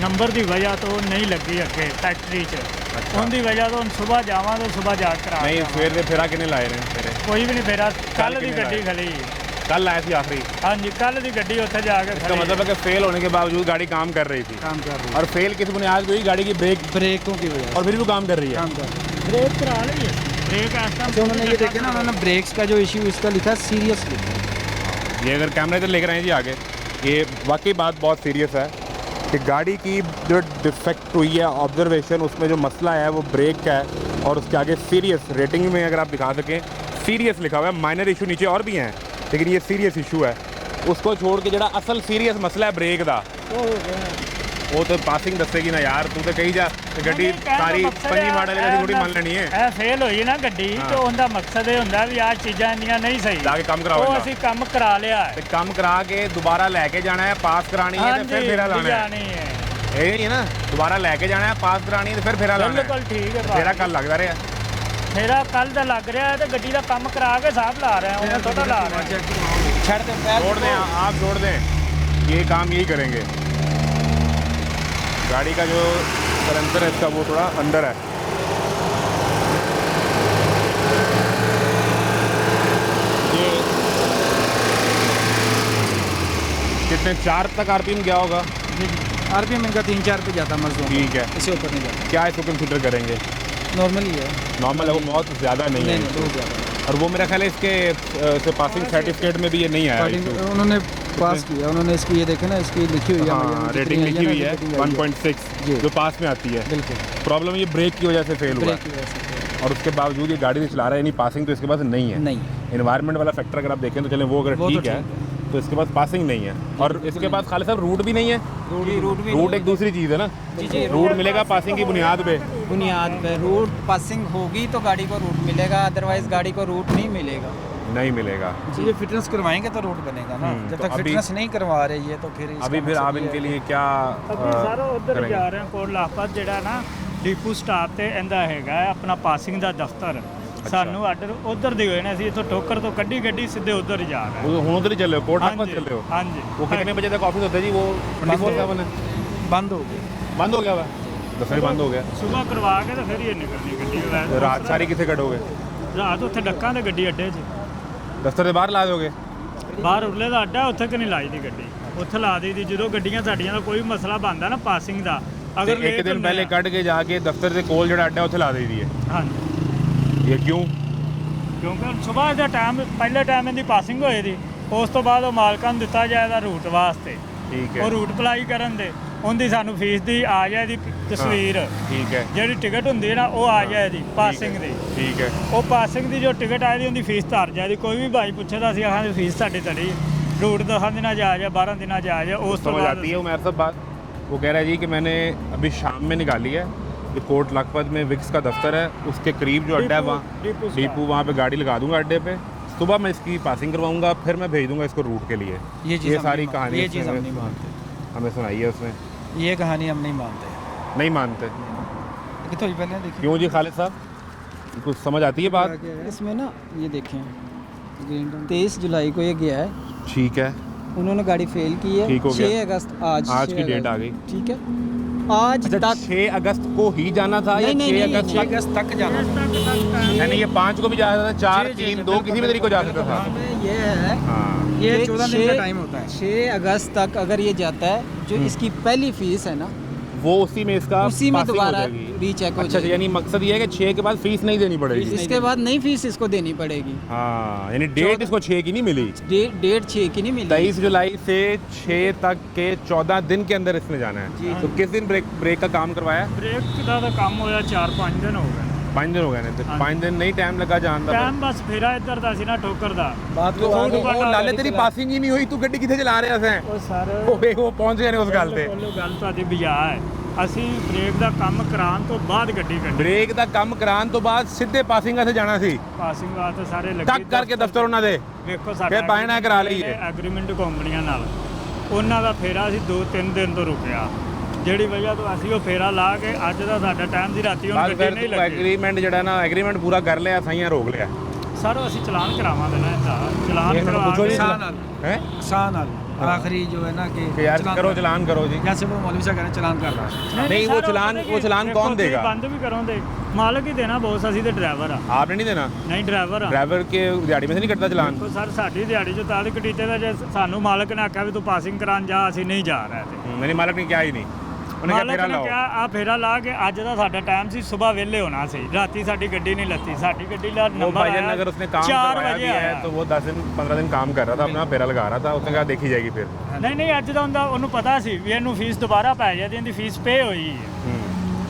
S9: ਨੰਬਰ ਦੀ ਵਜ੍ਹਾ ਤੋਂ ਨਹੀਂ ਲੱਗੀ ਅੱਗੇ ਫੈਕਟਰੀ 'ਚ। ਉਹਦੀ ਵਜ੍ਹਾ ਤੋਂ ਹੁਣ ਸਵੇਰ ਜਾਵਾਂਗੇ, ਸਵੇਰ ਜਾ ਕੇ ਕਰਾ
S1: नहीं
S9: ਕੇ
S1: सवेर ਦੇ फेरा किने लाए ने फेरे
S9: ਕੋਈ ਵੀ ਨਹੀਂ ਫੇਰਾ। ਕੱਲ ਦੀ
S1: ਕਿੰਨੇ
S9: ਗੱਡੀ ਖਲੀ।
S1: कल आए थे आखिरी।
S9: ਹਾਂਜੀ ਕੱਲ ਦੀ ਗੱਡੀ ਉੱਥੇ ਜਾ ਕੇ
S1: इसका
S9: खड़ी।
S1: मतलब है कि फेल होने के बावजूद गाड़ी काम कर रही थी।
S2: काम कर रही
S1: और फेल किस बुनियाद पे हुई? गाड़ी की
S2: ब्रेकों की वजह
S1: और फिर भी काम कर रही है।
S2: काम कर रही
S9: ब्रेक करा ली है। ब्रेक ऐसा
S2: अच्छा, उन्होंने ये देखे ना, उन्होंने ब्रेक्स का जो इशू इसका लिखा सीरियस लिखा।
S1: ये अगर कैमरे से लेकर आए जी आगे, ये वाकई बात बहुत सीरियस है कि गाड़ी की जो डिफेक्ट हुई है ऑब्जर्वेशन, उसमें जो मसला है वो ब्रेक का है। और उसके आगे सीरियस रेटिंग में अगर आप दिखा सकें, सीरियस लिखा हुआ है। माइनर इशू नीचे और भी हैं, लेकिन ये सीरियस इशू है। उसको छोड़ के जरा असल सीरियस मसला है ब्रेक का, वो तो पासिंग दसेगी ना यार। तू तो कही जा कि गड्डी सारी 5 मॉडल है, थोड़ी मान लेनी है।
S9: ਇਹ ਫੇਲ ਹੋਈ ਨਾ ਗੱਡੀ ਤੇ ਉਹਦਾ ਮਕਸਦ ਇਹ ਹੁੰਦਾ ਵੀ ਆਹ ਚੀਜ਼ਾਂ ਇੰਨੀਆਂ ਨਹੀਂ ਸਹੀ।
S1: जाके काम कराओ
S9: ਉਹ
S1: इनका।
S9: ਅਸੀਂ ਕੰਮ ਕਰਾ ਲਿਆ ਹੈ।
S1: ते काम करा के दोबारा लेके जाना है, पास करानी है, तो फिर फेरा लाना है।
S9: जानी है
S1: ये नहीं है ना, दोबारा लेके जाना है, पास करानी है, तो फिर फेरा लाना है।
S9: ਬਿਲਕੁਲ ਠੀਕ ਹੈ
S1: फेरा कल लगता रहा।
S9: ਮੇਰਾ ਕੱਲ ਦਾ ਲੱਗ ਰਿਹਾ ਹੈ ਤੇ ਗੱਡੀ ਦਾ ਕੰਮ ਕਰਾ ਕੇ ਸਾਹਬ ਲਾ ਰਿਹਾ ਹਾਂ, ਥੋੜਾ ਲਾ ਰਿਹਾ।
S2: छड़ दे पैर
S1: छोड़ दें आप, छोड़ दें, ये काम यही करेंगे। गाड़ी का जो सलेंसर है इसका वो थोड़ा अंदर है। ये कितने 4 तक आरपीएम गया होगा?
S2: आरपीएम इनका 3-4 पे जाता मजदूर,
S1: ठीक है।
S2: इससे ऊपर नहीं जाता।
S1: क्या इसको कंसिडर करेंगे?
S2: नॉर्मल ही है,
S1: नॉर्मल है वो, बहुत ज़्यादा नहीं है।
S2: बहुत ज़्यादा।
S1: और वो मेरा ख्याल है इसके से पासिंग सर्टिफिकेट में भी ये नहीं आया issue।
S2: उन्होंने पास किया, उन्होंने इसकी ये देखे ना, इसकी लिखी हुई है,
S1: हाँ, रेटिंग लिखी हुई है 1.6
S2: जी।
S1: जो पास में आती है।
S2: बिल्कुल
S1: प्रॉब्लम ये ब्रेक की वजह से फेल हुआ
S2: ब्रेक
S1: है।
S2: की वजह से।
S1: और उसके बावजूद ये गाड़ी नहीं चला रहा है, यानी पासिंग तो इसके पास नहीं है।
S2: नहीं
S1: इन्वायरमेंट वाला फैक्टर अगर आप देखें तो चलें, वो अगर
S2: वो तो
S1: ठीक है तो इसके पास पासिंग नहीं है। और इसके पास खाली साहब रूट भी नहीं है। रूट एक दूसरी चीज़ है ना, रूट मिलेगा पासिंग की बुनियाद पे।
S2: बुनियाद पे रूट पासिंग होगी तो गाड़ी को रूट मिलेगा, अदरवाइज गाड़ी को रूट नहीं मिलेगा।
S1: नहीं मिलेगा।
S2: जी, ये फिटनेस करवाएंगे तो रूट बनेगा ना। जब
S1: तो
S2: तक
S1: अभी-
S2: फिटनेस नहीं करवा रही है तो फिर इसका
S1: अभी फिर
S2: मकसद
S1: आप
S2: ये
S1: इनके
S2: है।
S1: लिए क्या
S9: ਅਸੀਂ ਸਾਰਾ ਉਧਰ
S1: करेंगे?
S9: ਜਾ ਰਹੇ ਹਾਂ ਕੋਟ ਲਾਹਪਤ ਜਿਹੜਾ ਨਾ ਡੀਪੂ ਸਟਾਪ ਤੇ ਇਹਦਾ ਹੈਗਾ ਹੈ ਆਪਣਾ ਪਾਸਿੰਗ ਦਾ ਦਫ਼ਤਰ। ਸਾਨੂੰ ਆਰਡਰ ਉਧਰ ਦੇ ਹੋਏ ਨੇ, ਅਸੀਂ ਇੱਥੋਂ ਠੋਕਰ ਤੋਂ ਕੱਢੀ ਗੱਡੀ ਸਿੱਧੇ ਉਧਰ ਹੀ ਜਾ ਰਹੇ
S1: वो हुण उधर ही चल रहे हो, कोर्ट
S9: हाँ
S1: तक
S9: जी,
S1: चल रहे हो?
S9: हाँ जी।
S1: वो कितने बजे तक ऑफिस होता है जी? वो 24/7 है?
S2: बंद हो गई।
S1: बंद हो गया हुआ? 10 बजे बंद हो गया।
S9: ਸੁਬਾਹ ਕਰਵਾ ਕੇ ਤੇ ਫਿਰ ਹੀ ਨਿਕਲਣੀ ਗੱਡੀ
S1: तो रात सारी कितने कटोगे?
S9: ਰਾਤ ਉੱਥੇ ਡੱਕਾਂ ਤੇ ਗੱਡੀ ਅੱਡੇ 'ਚ
S1: दफ्तर से बाहर ला दोगे?
S9: ਬਾਹਰ ਉਰਲੇ ਦਾ ਅੱਡਾ, ਉੱਥੇ ਕਿ ਨਹੀਂ ਲਾਈ ਦੀ ਗੱਡੀ, ਉੱਥੇ ਲਾ ਦੇਈ ਦੀ। ਜਦੋਂ ਗੱਡੀਆਂ ਸਾਡੀਆਂ ਦਾ ਕੋਈ ਮਸਲਾ ਬਣਦਾ ਨਾ ਪਾਸਿੰਗ ਦਾ,
S1: अगर
S9: late
S1: एक दिन
S9: ਹੁੰਦੇ
S1: पहले
S9: ਆ।
S1: कट के जाके दफ्तर से कोल जड़ा अड्डा उत्थे ला दी है।
S9: ਹਾਂਜੀ,
S1: ये क्यों?
S9: ਕਿਉਂਕਿ ਸਵੇਰ ਦਾ ਟਾਈਮ ਪਹਿਲੇ ਟਾਈਮ ਇਹਦੀ ਪਾਸਿੰਗ ਹੋਏ ਦੀ, ਉਸ ਤੋਂ ਬਾਅਦ ਉਹ ਮਾਲਕਾਂ ਨੂੰ ਦਿੱਤਾ ਜਾਏਗਾ ਰੂਟ ਵਾਸਤੇ।
S1: ठीक
S9: ਉਹ
S1: है,
S9: ਰੂਟ ਅਪਲਾਈ ਕਰਨ ਦੇ, ਉਹਦੀ ਸਾਨੂੰ ਫੀਸ ਦੀ ਆ ਜਾਏ ਦੀ ਤਸਵੀਰ,
S1: ठीक है,
S9: ਜਿਹੜੀ ਟਿਕਟ ਹੁੰਦੀ ਹੈ ਨਾ ਉਹ ਆ ਜਾਏ ਦੀ ਪਾਸਿੰਗ ਦੀ।
S1: ठीक है।
S9: ਉਹ ਪਾਸਿੰਗ ਦੀ ਜੋ ਟਿਕਟ ਆਈ ਦੀ ਉਹਦੀ ਫੀਸ ਧਰ ਜਾਏ ਦੀ। ਕੋਈ ਵੀ ਭਾਈ ਪੁੱਛੇ ਤਾਂ ਅਸੀਂ ਆਖਾਂਗੇ ਫੀਸ ਸਾਡੀ ਧਰੀ, ਰੂਟ 10 ਦਿਨਾਂ 'ਚ ਆ ਜਾਏ, 12 ਦਿਨਾਂ 'ਚ आ जाए। ਉਸ ਤੋਂ
S1: समझ
S9: ਬਾਅਦ
S1: आती है उमर साहब बात। वो कह रहा है जी कि मैंने अभी शाम में निकाली है, ये कोट लखपत में विक्स का दफ्तर है, उसके करीब जो अड्डा है वहाँ डीपू, वहाँ पे गाड़ी लगा दूंगा अड्डे पे। सुबह मैं इसकी पासिंग करवाऊंगा, फिर मैं भेज दूंगा इसको रूट के लिए।
S2: ये चीज़ हम
S1: सारी
S2: नहीं
S1: कहानी
S2: ये चीज़ हम
S1: इसमें
S2: नहीं मानते,
S1: हमें सुनाई है उसने।
S2: ये कहानी हम नहीं मानते।
S1: नहीं मानते
S2: ये तो पहले देखिए,
S1: क्यों जी खालिद साहब? कुछ समझ आती है बात?
S2: इसमें ना ये देखें 23 जुलाई को ये गया है,
S1: ठीक है,
S2: उन्होंने गाड़ी फेल की है।
S1: ठीक हो गया।
S2: 6 अगस्त आज
S1: आज
S2: 6
S1: की डेट
S2: अगस्त,
S1: आ गई।
S2: ठीक है। आज
S1: अच्छा
S2: तक
S1: 6 अगस्त को ही जाना था या 6 अगस्त
S2: 6
S1: तक?
S2: अगस्त तक जाना था।
S1: यानी ये 5 को भी जा सकता था, 4, 3, 2 किसी भी तरीके को जा सकता था।
S2: ये है,
S1: हाँ,
S2: ये 14 दिन का टाइम होता है। 6 अगस्त तक अगर ये जाता है, जो इसकी पहली फीस है ना,
S1: वो उसी में इसका
S2: उसी में
S1: passing हो
S2: दोबारा
S1: जाएगी।
S2: रीचेक हो
S1: अच्छा,
S2: जाएगी।
S1: यानी मकसद ये है कि 6 के बाद फीस नहीं देनी पड़ेगी।
S2: इसके बाद नई फीस इसको देनी पड़ेगी।
S1: हाँ, यानी डेट इसको 6 की नहीं मिली।
S2: डेट 6 की नहीं मिली।
S1: 23 जुलाई से 6 तक के 14 दिन के अंदर इसने जाना है। तो किस दिन ब्रेक का काम करवाया?
S9: ਬ੍ਰੇਕ ਦਾ ਤਾਂ ਕੰਮ ਹੋਇਆ 4-5 ਦਿਨ ਹੋ ਗਏ।
S1: 5 दिन हो गए ना, 5 दिन नहीं टाइम लगा जानता।
S9: ਟਾਈਮ ਬਸ ਫੇਰਾ ਇੱਧਰ ਦਾ ਸੀ ਨਾ ਠੋਕਰ ਦਾ।
S2: बात
S1: तो
S2: तो
S1: वो लाले तेरी पासिंग ही नहीं हुई, तू गड्डी किथे चला रहे हैं?
S9: ਉਹ ਸਰ
S1: वो पहुंच गए ने उस गल पे।
S9: ਗੱਲ ਤੁਹਾਡੀ ਬਿਜਾ ਹੈ। ਅਸੀਂ ਬ੍ਰੇਕ ਦਾ ਕੰਮ ਕਰਾਉਣ ਤੋਂ ਬਾਅਦ ਗੱਡੀ ਕੱਢੀ।
S1: ब्रेक ਦਾ ਕੰਮ ਕਰਾਉਣ ਤੋਂ ਬਾਅਦ ਸਿੱਧੇ ਪਾਸਿੰਗਾਂ ਤੇ ਜਾਣਾ ਸੀ।
S9: ਪਾਸਿੰਗ ਵਾਸਤੇ ਸਾਰੇ ਲੱਗੇ।
S1: ਟੱਕ ਕਰਕੇ ਦਫ਼ਤਰ ਉਹਨਾਂ ਦੇ
S9: ਵੇਖੋ ਸਾਡਾ
S1: ਫਿਰ ਬਾਇਨਾ ਕਰਾ ਲਈਏ।
S9: ਐਗਰੀਮੈਂਟ ਕੰਪਨੀਆਂ ਨਾਲ ਉਹਨਾਂ ਦਾ ਫੇਰਾ ਸੀ 2-3 ਦਿਨ ਤੋਂ ਰੁਕਿਆ। ਜਿਹੜੀ ਵਜ੍ਹਾ ਤੋਂ ਅਸੀਂ ਉਹ ਫੇਰਾ ਲਾ ਕੇ ਅੱਜ ਦਾ ਸਾਡਾ ਟਾਈਮ ਦੀ ਰਾਤੀ ਹੁਣ
S1: ਬਾਅਦ
S9: ਗੱਡੀ
S1: ਫਿਰ
S9: ਨਹੀਂ
S1: ਤੂੰ
S9: ਲੱਗੀ
S1: ਐਗਰੀਮੈਂਟ ਜਿਹੜਾ ਨਾ ਐਗਰੀਮੈਂਟ ਪੂਰਾ ਕਰ ਲਿਆ ਸਾਈਆਂ ਰੋਕ ਲਿਆ
S9: ਸਰ ਅਸੀਂ ਚਲਾਨ ਕਰਾਵਾਂਗੇ ਨਾ ਇਹਦਾ ਚਲਾਨ
S1: ਇਹ ਮੈਨੂੰ
S9: ਕਰਵਾ
S1: ਪੁੱਛੋ
S9: ਕੇ
S1: ਜੀ ਹੈ
S2: आसान आखिरी जो है ना कि
S1: कि यार करो चलान करो जी
S2: जैसे वो मौलवी साहब कह रहे हैं चलान कर रहा है
S1: नहीं वो चलान कौन देगा
S9: ਬੰਦ ਵੀ ਕਰੋਂਦੇ ਮਾਲਕ ਹੀ ਦੇਣਾ ਬੋਸ ਅਸੀਂ ਤੇ ਡਰਾਈਵਰ ਆ
S1: आपने नहीं देना
S9: ਨਹੀਂ ਡਰਾਈਵਰ ਆ
S1: ड्राइवर के दिहाड़ी में से नहीं कटता चलान
S9: ਦੇਖੋ ਸਰ ਸਾਡੀ ਦਿਹਾੜੀ ਚੋਂ ਤਾਂ ਕਟੀਤੇ ਦਾ ਜੇ ਸਾਨੂੰ ਮਾਲਕ ਨੇ ਆਖਿਆ ਵੀ ਤੂੰ ਪਾਸਿੰਗ ਕਰਾਉਣ ਜਾ ਅਸੀਂ ਨਹੀਂ ਜਾ ਰਹੇ ਤੇ
S1: मेरे मालिक ने क्या ही नहीं उन्हें क्या
S9: ਮਾਲਕ
S1: फेरा
S9: ਨੇ
S1: लाओ
S9: ਕਿਹਾ ਆ ਫੇਰਾ ਲਾ ਕੇ ਅੱਜ ਦਾ ਸਾਡਾ ਟਾਈਮ ਸੀ ਸਵੇਰ ਵੇਲੇ ਹੋਣਾ ਸੀ ਰਾਤੀ ਸਾਡੀ ਗੱਡੀ ਨਹੀਂ ਲੱਤੀ ਸਾਡੀ ਗੱਡੀ ਦਾ
S1: वो
S9: ਨੰਬਰ
S1: भाईजान
S9: आया
S1: अगर उसने काम
S9: 4
S1: करवाया
S9: ਵਜੇ
S1: भी है
S9: आया।
S1: तो वो 10 दिन 15 दिन काम कर रहा था अपना फेरा लगा रहा था उसने कहा देखी जाएगी फिर
S9: ਨਹੀਂ ਨਹੀਂ ਅੱਜ ਦਾ ਹੁੰਦਾ ਉਹਨੂੰ ਪਤਾ ਸੀ ਵੀ ਇਹਨੂੰ ਫੀਸ ਦੁਬਾਰਾ ਪੈ ਜਾਂਦੀ ਇਹਦੀ ਫੀਸ ਪੇ ਹੋਈ ਹੈ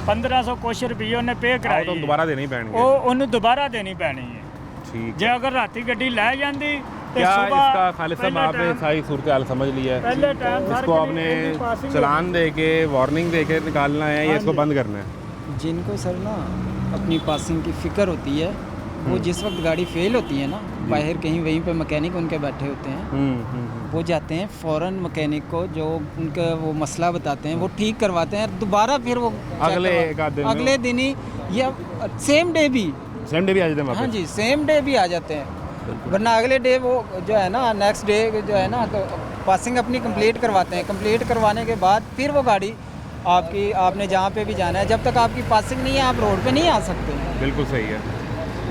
S9: 1500 ਕੁਛ ਰੁਪਏ ਉਹਨੇ ਪੇ
S1: आओ
S9: ਕਰਾਈ
S1: तो
S9: ਹੈ।
S1: दोबारा देने ही पैणगे
S9: ਉਹ ਉਹਨੂੰ ਦੁਬਾਰਾ ਦੇਣੀ ਪੈਣੀ ਹੈ
S1: ठीक
S9: ਜੇ ਅਗਰ ਰਾਤੀ ਗੱਡੀ ਲੈ ਜਾਂਦੀ ਤੇ
S1: क्या
S9: ਸੁਬਾਹ
S1: इसका खालिद साहब आपने सारी सूरत हाल समझ ली है
S9: पहले टाइम
S1: इसको आपने चलान दे के वार्निंग दे के निकालना है या इसको बंद करना है
S2: जिनको सर ना अपनी पासिंग की फ़िक्र होती है वो जिस वक्त गाड़ी फेल होती है ना बाहर कहीं वहीं पे मैकेनिक उनके बैठे होते हैं वो जाते हैं फ़ौरन मैकेनिक को जो उनका वो मसला बताते हैं वो ठीक करवाते हैं दोबारा फिर वो
S1: अगले एक आध दिन में
S2: अगले दिन ही या सेम डे भी
S1: सेम डे भी आ जाते हैं
S2: हाँ
S1: वापस
S2: जी सेम डे भी आ जाते हैं वरना अगले डे वो जो है ना नेक्स्ट डे जो है ना पासिंग अपनी कंप्लीट करवाते हैं कंप्लीट करवाने के बाद फिर वो गाड़ी आपकी आपने जहाँ पे भी जाना है जब तक आपकी पासिंग नहीं है आप रोड पे नहीं आ सकते
S1: बिल्कुल सही है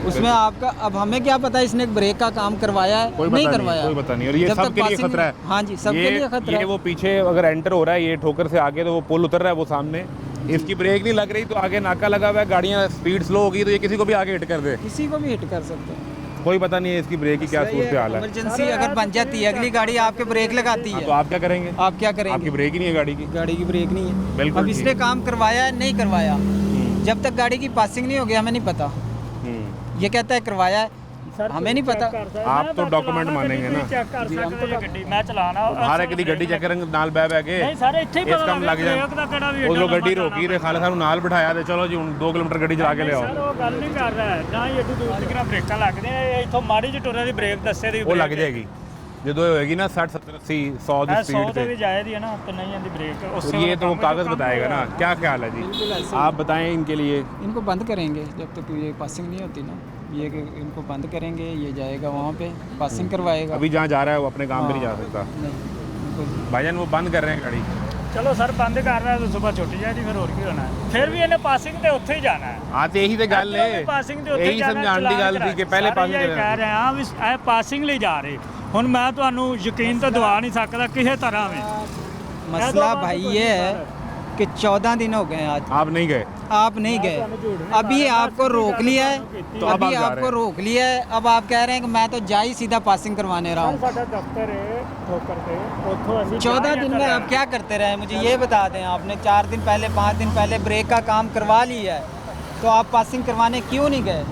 S2: उसमें आपका अब हमें क्या पता है इसने ब्रेक का काम करवाया है
S1: कोई
S2: नहीं
S1: पता
S2: करवाया
S1: कोई पता नहीं और ये
S2: जब तक
S1: सबके लिए
S2: passing-
S1: खतरा है
S2: हाँ जी सबके लिए खतरा
S1: ये
S2: है
S1: वो पीछे अगर एंटर हो रहा है ये ठोकर से आगे तो वो पुल उतर रहा है वो सामने इसकी ब्रेक नहीं लग रही तो आगे नाका लगा हुआ है गाड़ियाँ स्पीड स्लो होगी तो ये किसी को भी आगे हिट कर दे
S2: किसी को भी हिट कर सकते हैं
S1: कोई पता नहीं है इसकी ब्रेक की क्या सूरत हाल है
S2: इमरजेंसी अगर बन जाती है अगली गाड़ी आपके ब्रेक लगाती
S1: हाँ,
S2: है
S1: तो आप क्या करेंगे
S2: आप क्या
S1: आपकी
S2: करेंगे
S1: ब्रेक ही नहीं है गाड़ी की
S2: गाड़ी की ब्रेक नहीं है
S1: बिल्कुल
S2: अब इसने काम करवाया है नहीं करवाया जब तक गाड़ी की पासिंग नहीं होगी हमें नहीं पता ये कहता है करवाया है हमें नहीं पता
S1: आप तो डॉक्यूमेंट मानेंगे ना
S9: ਚੈੱਕ ਕਰ ਸਕਦੇ ਜੇ ਗੱਡੀ ਮੈਂ ਚਲਾਣਾ
S1: हर एक दी गड्डी चेक करेंगे नाल बह बह के
S9: ਨਹੀਂ ਸਾਰੇ ਇੱਥੇ ਹੀ
S1: इस
S9: ਪਤਾ
S1: कम लग जाए
S9: ਬ੍ਰੇਕ ਦਾ ਕਿਹੜਾ ਵੀ
S1: वो
S9: ਏਡਾ
S1: जो गड्डी
S9: ਲੰਬਾ
S1: रोकी थे खाले साहब नाल बिठाया ते चलो जी हुन 2 किलोमीटर गड्डी चला के ले
S9: ਸਰ
S1: आओ
S9: ਉਹ ਗੱਲ ਨਹੀਂ ਕਰ ਰਿਹਾ ਨਾ ਹੀ ਏਡੀ ਦੂਰ ਤੱਕ ਬ੍ਰੇਕਾਂ ਲੱਗਦੀਆਂ ਇਹ ਇੱਥੋਂ ਮਾੜੀ ਜਿਹੀ ਟੁਰੇ ਦੀ ਬ੍ਰੇਕ ਦੱਸੇ ਦੀ
S1: वो लग जाएगी ਜਦੋਂ ਹੋਏਗੀ ਨਾ 60 70 80 100 ਦੀ
S9: 100
S1: स्पीड
S9: ਤੇ
S1: पे
S9: भी जाएगी है ना तो नहीं आती ब्रेक
S1: तो ये तो वो कागज बताएगा ना क्या ख्याल है जी आप बताएं इनके लिए
S2: इनको बंद करेंगे जब तक ये पासिंग नहीं होती ना ये कि इनको बंद करेंगे ये जाएगा वहाँ पे पासिंग करवाएगा
S1: अभी जहाँ जा रहा है वो अपने काम पे नहीं जा सकता
S2: नहीं इनको
S1: भाईजान वो बंद कर रहे हैं गाड़ी
S9: ਚਲੋ ਸਰ ਬੰਦ ਕਰ ਰਿਹਾ ਤਾਂ ਸਵੇਰ ਛੁੱਟ ਜਾਏਗੀ ਫਿਰ ਹੋਰ ਕੀ ਹੋਣਾ ਹੈ ਫਿਰ ਵੀ ਇਹਨੇ ਪਾਸਿੰਗ ਤੇ ਉੱਥੇ ਹੀ ਜਾਣਾ ਹੈ
S1: हाँ तो यही तो गल है
S9: ਪਾਸਿੰਗ ਤੇ ਉੱਥੇ
S1: यही समझाने की गल थी कि पहले
S9: ਸਾਰੇ
S1: पासिंग
S9: ਇਹ ਕਹਿ ਰਹੇ ਹਾਂ ਵੀ ਇਹ ਪਾਸਿੰਗ ਲਈ ਜਾ ਰਹੇ ਹੁਣ ਮੈਂ ਤੁਹਾਨੂੰ ਯਕੀਨ ਤਾਂ ਦਿਵਾ ਨਹੀਂ ਸਕਦਾ ਕਿਸੇ ਤਰ੍ਹਾਂ ਵੀ
S2: मसला भाई ये है कि 14 दिन हो गए आज
S1: आप नहीं गए
S2: आप नहीं गए अभी आपको रोक लिया है
S1: तो अब
S2: अभी
S1: आप जा रहे
S2: आपको
S1: हैं।
S2: रोक लिया है अब आप कह रहे हैं कि मैं तो जा ही सीधा पासिंग करवाने रहा हूँ
S9: ਸਾਡਾ ਦਫ਼ਤਰ ਹੈ ਠੋਕਰ ਤੇ ਉੱਥੋਂ ਅਸੀਂ
S2: 14 दिन में आप क्या करते रहे मुझे ये बता दें आपने 4 दिन पहले 5 दिन पहले ब्रेक का काम करवा लिया है तो आप पासिंग करवाने क्यों नहीं गए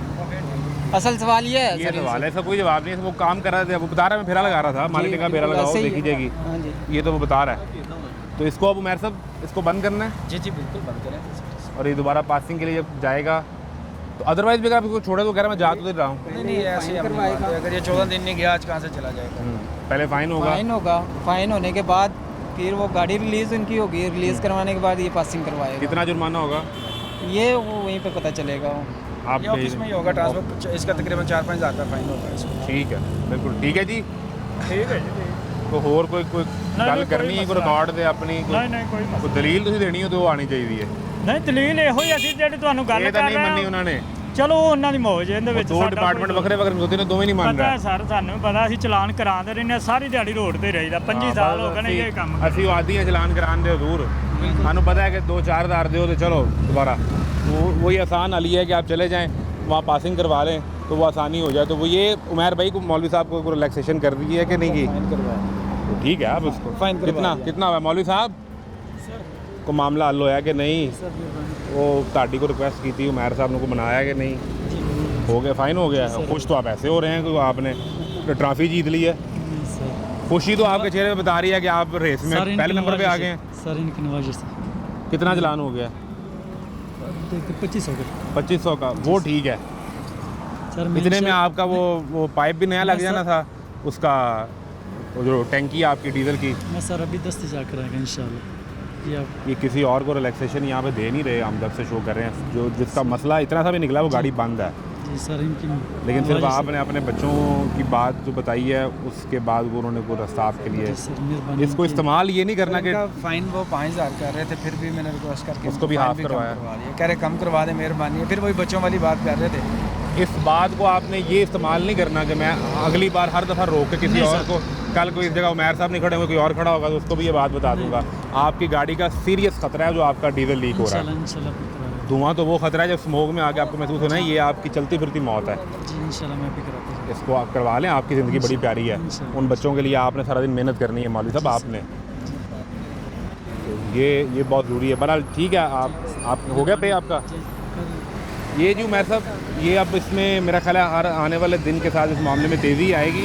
S2: असल सवाल ये है
S1: ये
S2: सर
S1: सवाल है इसका कोई जवाब नहीं है वो काम कर रहा था वो बता रहा है मैं फेरा लगा रहा था मालिक ने कहा फेरा लगाओ
S2: ऐसे ही
S1: देखी
S2: है।
S1: जाएगी
S2: हाँ जी
S1: ये तो वो बता रहा है तो इसको अब उमर साहब इसको बंद करना है
S2: जी जी बिल्कुल बंद करें
S1: और ये दोबारा पासिंग के लिए जब जाएगा तो अदरवाइज भी अगर आप इसको छोड़े तो कह रहा मैं जा तो दे रहा हूँ
S2: नहीं ऐसे ही करवाएगा
S7: अगर ये 14 दिन नहीं गया आज कहाँ से चला जाएगा
S1: पहले फाइन होगा
S2: फाइन होगा फाइन होने के बाद फिर वो गाड़ी रिलीज उनकी होगी रिलीज करवाने के बाद ये पासिंग करवाएगा
S1: कितना जुर्माना होगा
S2: ये वो वहीं पे पता चलेगा
S1: आप
S7: ऑफिस में ही होगा ट्रांसपोर्ट इसका तकरीबन 4-5 हज़ार का फाइन होगा इसमें
S1: ठीक है बिल्कुल ठीक है जी
S9: ਠੀਕ ਹੈ ਜੀ
S1: तो होर कोई कोई
S9: नहीं,
S1: गल
S9: कोई
S1: करनी है कोई
S9: मसला
S1: रिकॉर्ड दे अपनी
S9: ਨਹੀਂ ਨਹੀਂ ਕੋਈ ਮਸਲਾ
S1: कोई दलील तुसीं देनी हो तो वो आनी चाहिए
S9: ਨਹੀਂ ਦਲੀਲ ਇਹੋ ਹੀ ਅਸੀਂ ਜਿਹੜੀ ਤੁਹਾਨੂੰ ਗੱਲ
S1: ये तो
S9: ਕਰ
S1: नहीं
S9: ਰਹੇ
S1: ਮੰਨੀ
S9: ਹਾਂ
S1: ਉਹਨਾਂ ਨੇ
S9: ਚਲੋ ਉਹ ਉਹਨਾਂ ਦੀ ਮੌਜ ਹੈ ਇਹਦੇ ਵਿੱਚ
S1: ਦੋ
S9: ਸਾਡਾ
S1: ਡਿਪਾਰਟਮੈਂਟ
S9: ਕੋਈ-
S1: ਵੱਖਰੇ ਵੱਖਰੇ ਹੁੰਦੇ ਨੇ ਦੋਵੇਂ ਨਹੀਂ ਮੰਨ
S9: ਪਤਾ
S1: ਰਹੇ
S9: ਹੈ ਸਰ ਸਾਨੂੰ ਵੀ ਪਤਾ ਅਸੀਂ ਚਲਾਨ ਕਰਾਉਂਦੇ ਰਹਿੰਦੇ ਹਾਂ ਸਾਰੀ ਦਿਹਾੜੀ ਰੋਡ ਤੇ ਰਹੀਦਾ 25 ਸਾਲ ਹੋ ਗਏ ਨੇ ਇਹ ਕੰਮ
S1: ਅਸੀਂ ਉਹ ਆਦੀ ਹਾਂ ਚਲਾਨ ਕਰਾਉਣ ਦੇ ਹਜ਼ੂਰ ਸਾਨੂੰ पता है कि 2-4 हज़ार दो तो चलो दोबारा वो वही आसान वाली है कि आप चले जाएं वहाँ पासिंग करवा लें तो वो आसानी हो जाए तो वो ये उमैर भाई को मौलवी साहब को रिलैक्सेशन कर दी है कि नहीं की तो ठीक है आप उसको
S2: फाइन
S1: कितना कितना हुआ मौलवी साहब को मामला हल होया कि नहीं वो ताड़ी को रिक्वेस्ट की थी उमैर साहब ने को मनाया कि नहीं हो गया फाइन हो गया खुश तो आप ऐसे हो रहे हैं कि आपने ट्रॉफी जीत ली है खुशी तो आपके चेहरे पे बता रही है कि आप रेस में पहले नंबर पे आ गए हैं
S9: सर इनकी नवाजी से
S1: कितना चलान हो गया
S9: 25 हो गए
S1: 2500 का वो ठीक है
S9: सर
S1: इतने में आपका वो पाइप भी नया लग जाना था उसका वो जो टैंकी है आपकी डीजल की
S9: मैं सर अभी 10 जाकर आएगा इंशाल्लाह
S2: जी आप
S1: ये किसी और को रिलैक्सेशन यहाँ पे दे नहीं रहे, हमदर्द से शो कर रहे हैं। जो जिसका मसला इतना सा भी निकला वो गाड़ी बंद है,
S2: जी सर इनकी
S1: लेकिन सिर्फ आपने अपने बच्चों की बात जो बताई है उसके बाद वो उन्होंने पूरा स्टाफ के लिए
S2: सर मेहरबानी
S1: इसको इस्तेमाल ये नहीं करना कि
S2: फाइन वो 5000 कर रहे थे, फिर भी मैंने रिक्वेस्ट करके
S1: उसको भी
S2: फाइन
S1: हाफ
S2: कम
S1: करवाया।
S2: करवा दिया। कह रहे कम करवा दे, मेहरबानी है। फिर वही बच्चों वाली बात कर रहे थे।
S1: इस बात को आपने ये इस्तेमाल नहीं करना कि मैं अगली बार हर दफ़ा रोक के किसी और को, कल कोई इस जगह उमैर साहब नहीं खड़े होंगे, कोई और खड़ा होगा तो उसको भी ये बात बता दूंगा। आपकी गाड़ी का सीरियस खतरा है जो आपका डीजल लीक हो रहा है।
S2: इंशाल्लाह
S1: धुआं तो वो खतरा है जब स्मोक में आके आपको महसूस होना है, ये आपकी चलती फिरती मौत है।
S2: जी इंशाल्लाह मैं भी कराता हूँ।
S1: इसको आप करवा लें, आपकी ज़िंदगी बड़ी प्यारी है। उन बच्चों के लिए आपने सारा दिन मेहनत करनी है मौलवी साहब आपने, तो ये बहुत ज़रूरी है। बहरहाल ठीक है, आप हो गया पे आपका ये जी उमैर साहब, ये अब इसमें मेरा ख्याल है हर आने वाले दिन के साथ इस मामले में तेज़ी आएगी,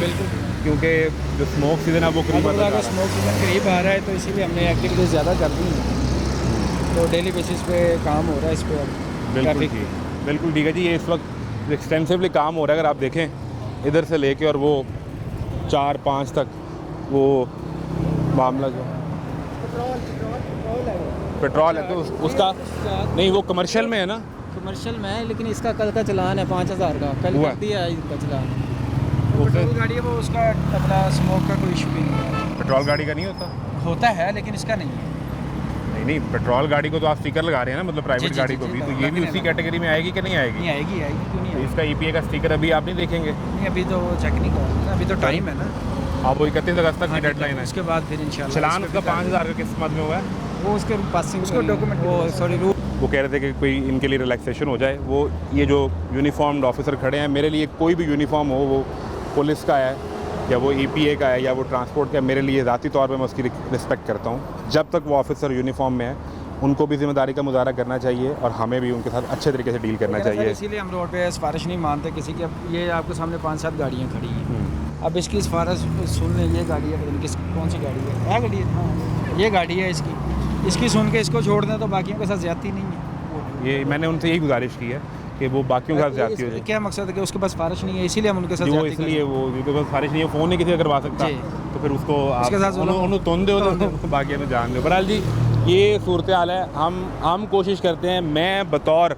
S1: क्योंकि जो स्मोक सीज़न है वो करीब आता जा रहा है।
S2: स्मोक सीजन करीब आ रहा है, तो इसीलिए हमने एक्टिविटी ज़्यादा कर दी है, तो डेली बेसिस पे काम हो रहा है इस पर।
S1: बिल्कुल ठीक, बिल्कुल ठीक है जी। ये इस वक्त एक्सटेंसिवली काम हो रहा है। अगर आप देखें इधर से लेके और वो 4-5 तक वो मामला जो पेट्रोल है तो उसका नहीं, वो कमर्शियल में है ना,
S2: कमर्शियल में है, लेकिन इसका कल का चलान है 5000 का, कल
S1: हुआ
S2: कर दिया है इसका चलान। पेट्रोल गाड़ी है वो, उसका अपना स्मोक का कोई इशू भी नहीं है।
S1: पेट्रोल गाड़ी का नहीं होता?
S2: होता है लेकिन इसका नहीं है।
S1: नहीं, पेट्रोल गाड़ी को तो आप स्टिकर लगा रहे हैं ना, मतलब प्राइवेट
S2: जी,
S1: गाड़ी
S2: जी,
S1: को
S2: जी,
S1: भी, तो
S2: लगा
S1: ये भी
S2: देना
S1: उसी
S2: है।
S1: कैटेगरी में आएगी कि नहीं आएगी?
S2: नहीं आएगी, क्यों नहीं आएगी?
S1: इसका ईपीए का स्टिकर अभी आप नहीं देखेंगे?
S2: नहीं, अभी तो चेक नहीं कर, अभी तो टाइम है ना।
S1: आप वो 31 अगस्त तक की डेडलाइन है।
S2: उसके बाद फिर इंशाल्लाह
S1: चलान उसका 5000 का किस मद में हुआ है?
S2: वो उसके पासिंग उसको डॉक्यूमेंट वो सॉरी
S1: वो कह रहे थे कि कोई इनके लिए रिलैक्सेशन हो जाए। वो ये जो यूनिफॉर्म्ड ऑफिसर खड़े हैं, मेरे लिए कोई भी यूनिफॉर्म हो, वो पुलिस का है या वो ईपीए का है या वो ट्रांसपोर्ट का है, मेरे लिए ज़ाती तौर पे मैं उसकी रिस्पेक्ट करता हूँ। जब तक वो ऑफिसर यूनिफॉर्म में है उनको भी जिम्मेदारी का मुजाहरा करना चाहिए और हमें भी उनके साथ अच्छे तरीके से डील करना चाहिए।
S2: इसीलिए हम रोड पे सिफारिश नहीं मानते किसी की। अब ये आपके सामने 5-7 गाड़ियाँ खड़ी हैं, अब इसकी सिफारिश सुन लें, ये गाड़ी है, पता नहीं किस कौन सी गाड़ी है, क्या गाड़ी है, हाँ ये गाड़ी है, इसकी सुन के इसको छोड़ दें तो बाकियों के साथ ज़्यादती नहीं है।
S1: ये मैंने उनसे यही गुजारिश की है कि वो बाकियों के साथ ज़्यादती हो जाए।
S2: क्या मकसद है कि उसके पास सिफारिश नहीं है, इसीलिए हम उनके साथ
S1: जो
S2: ज़्यादती
S1: इसलिए वो उनके पास सिफारिश नहीं है, फ़ोन नहीं किसी का करवा सकता,
S2: जी।
S1: तो फिर उसको
S2: उसके साथ
S1: उन्होंने तुन दो तो बाकी ने जान दो। बहरहाल जी ये सूरत हाल है। हम कोशिश करते हैं, मैं बतौर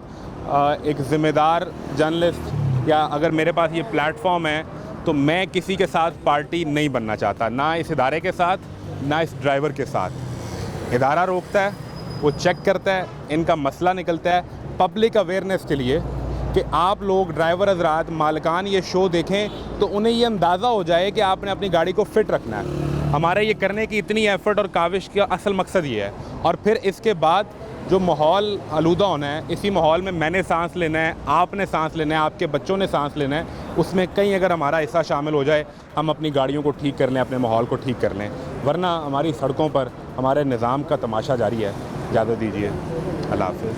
S1: एक ज़िम्मेदार जर्नलिस्ट, या अगर मेरे पास ये प्लेटफॉर्म है तो मैं किसी के साथ पार्टी नहीं बनना चाहता, ना इस इदारे के साथ ना इस ड्राइवर के साथ। इदारा रोकता है, वो चेक करता है, इनका मसला निकलता है पब्लिक अवेयरनेस के लिए कि आप लोग ड्राइवर हजरात मालिकान ये शो देखें तो उन्हें ये अंदाज़ा हो जाए कि आपने अपनी गाड़ी को फ़िट रखना है। हमारा ये करने की इतनी एफ़र्ट और काविश का असल मकसद ये है। और फिर इसके बाद जो माहौल आलूदा होना है, इसी माहौल में मैंने सांस लेना है, आपने सांस लेना है, आपके बच्चों ने सांस लेना है, उसमें कहीं अगर हमारा हिस्सा शामिल हो जाए, हम अपनी गाड़ियों को ठीक कर लें, अपने माहौल को ठीक कर लें, वरना हमारी सड़कों पर हमारे निज़ाम का तमाशा जारी है। इजाज़त दीजिए, अल्लाह हाफ़िज़।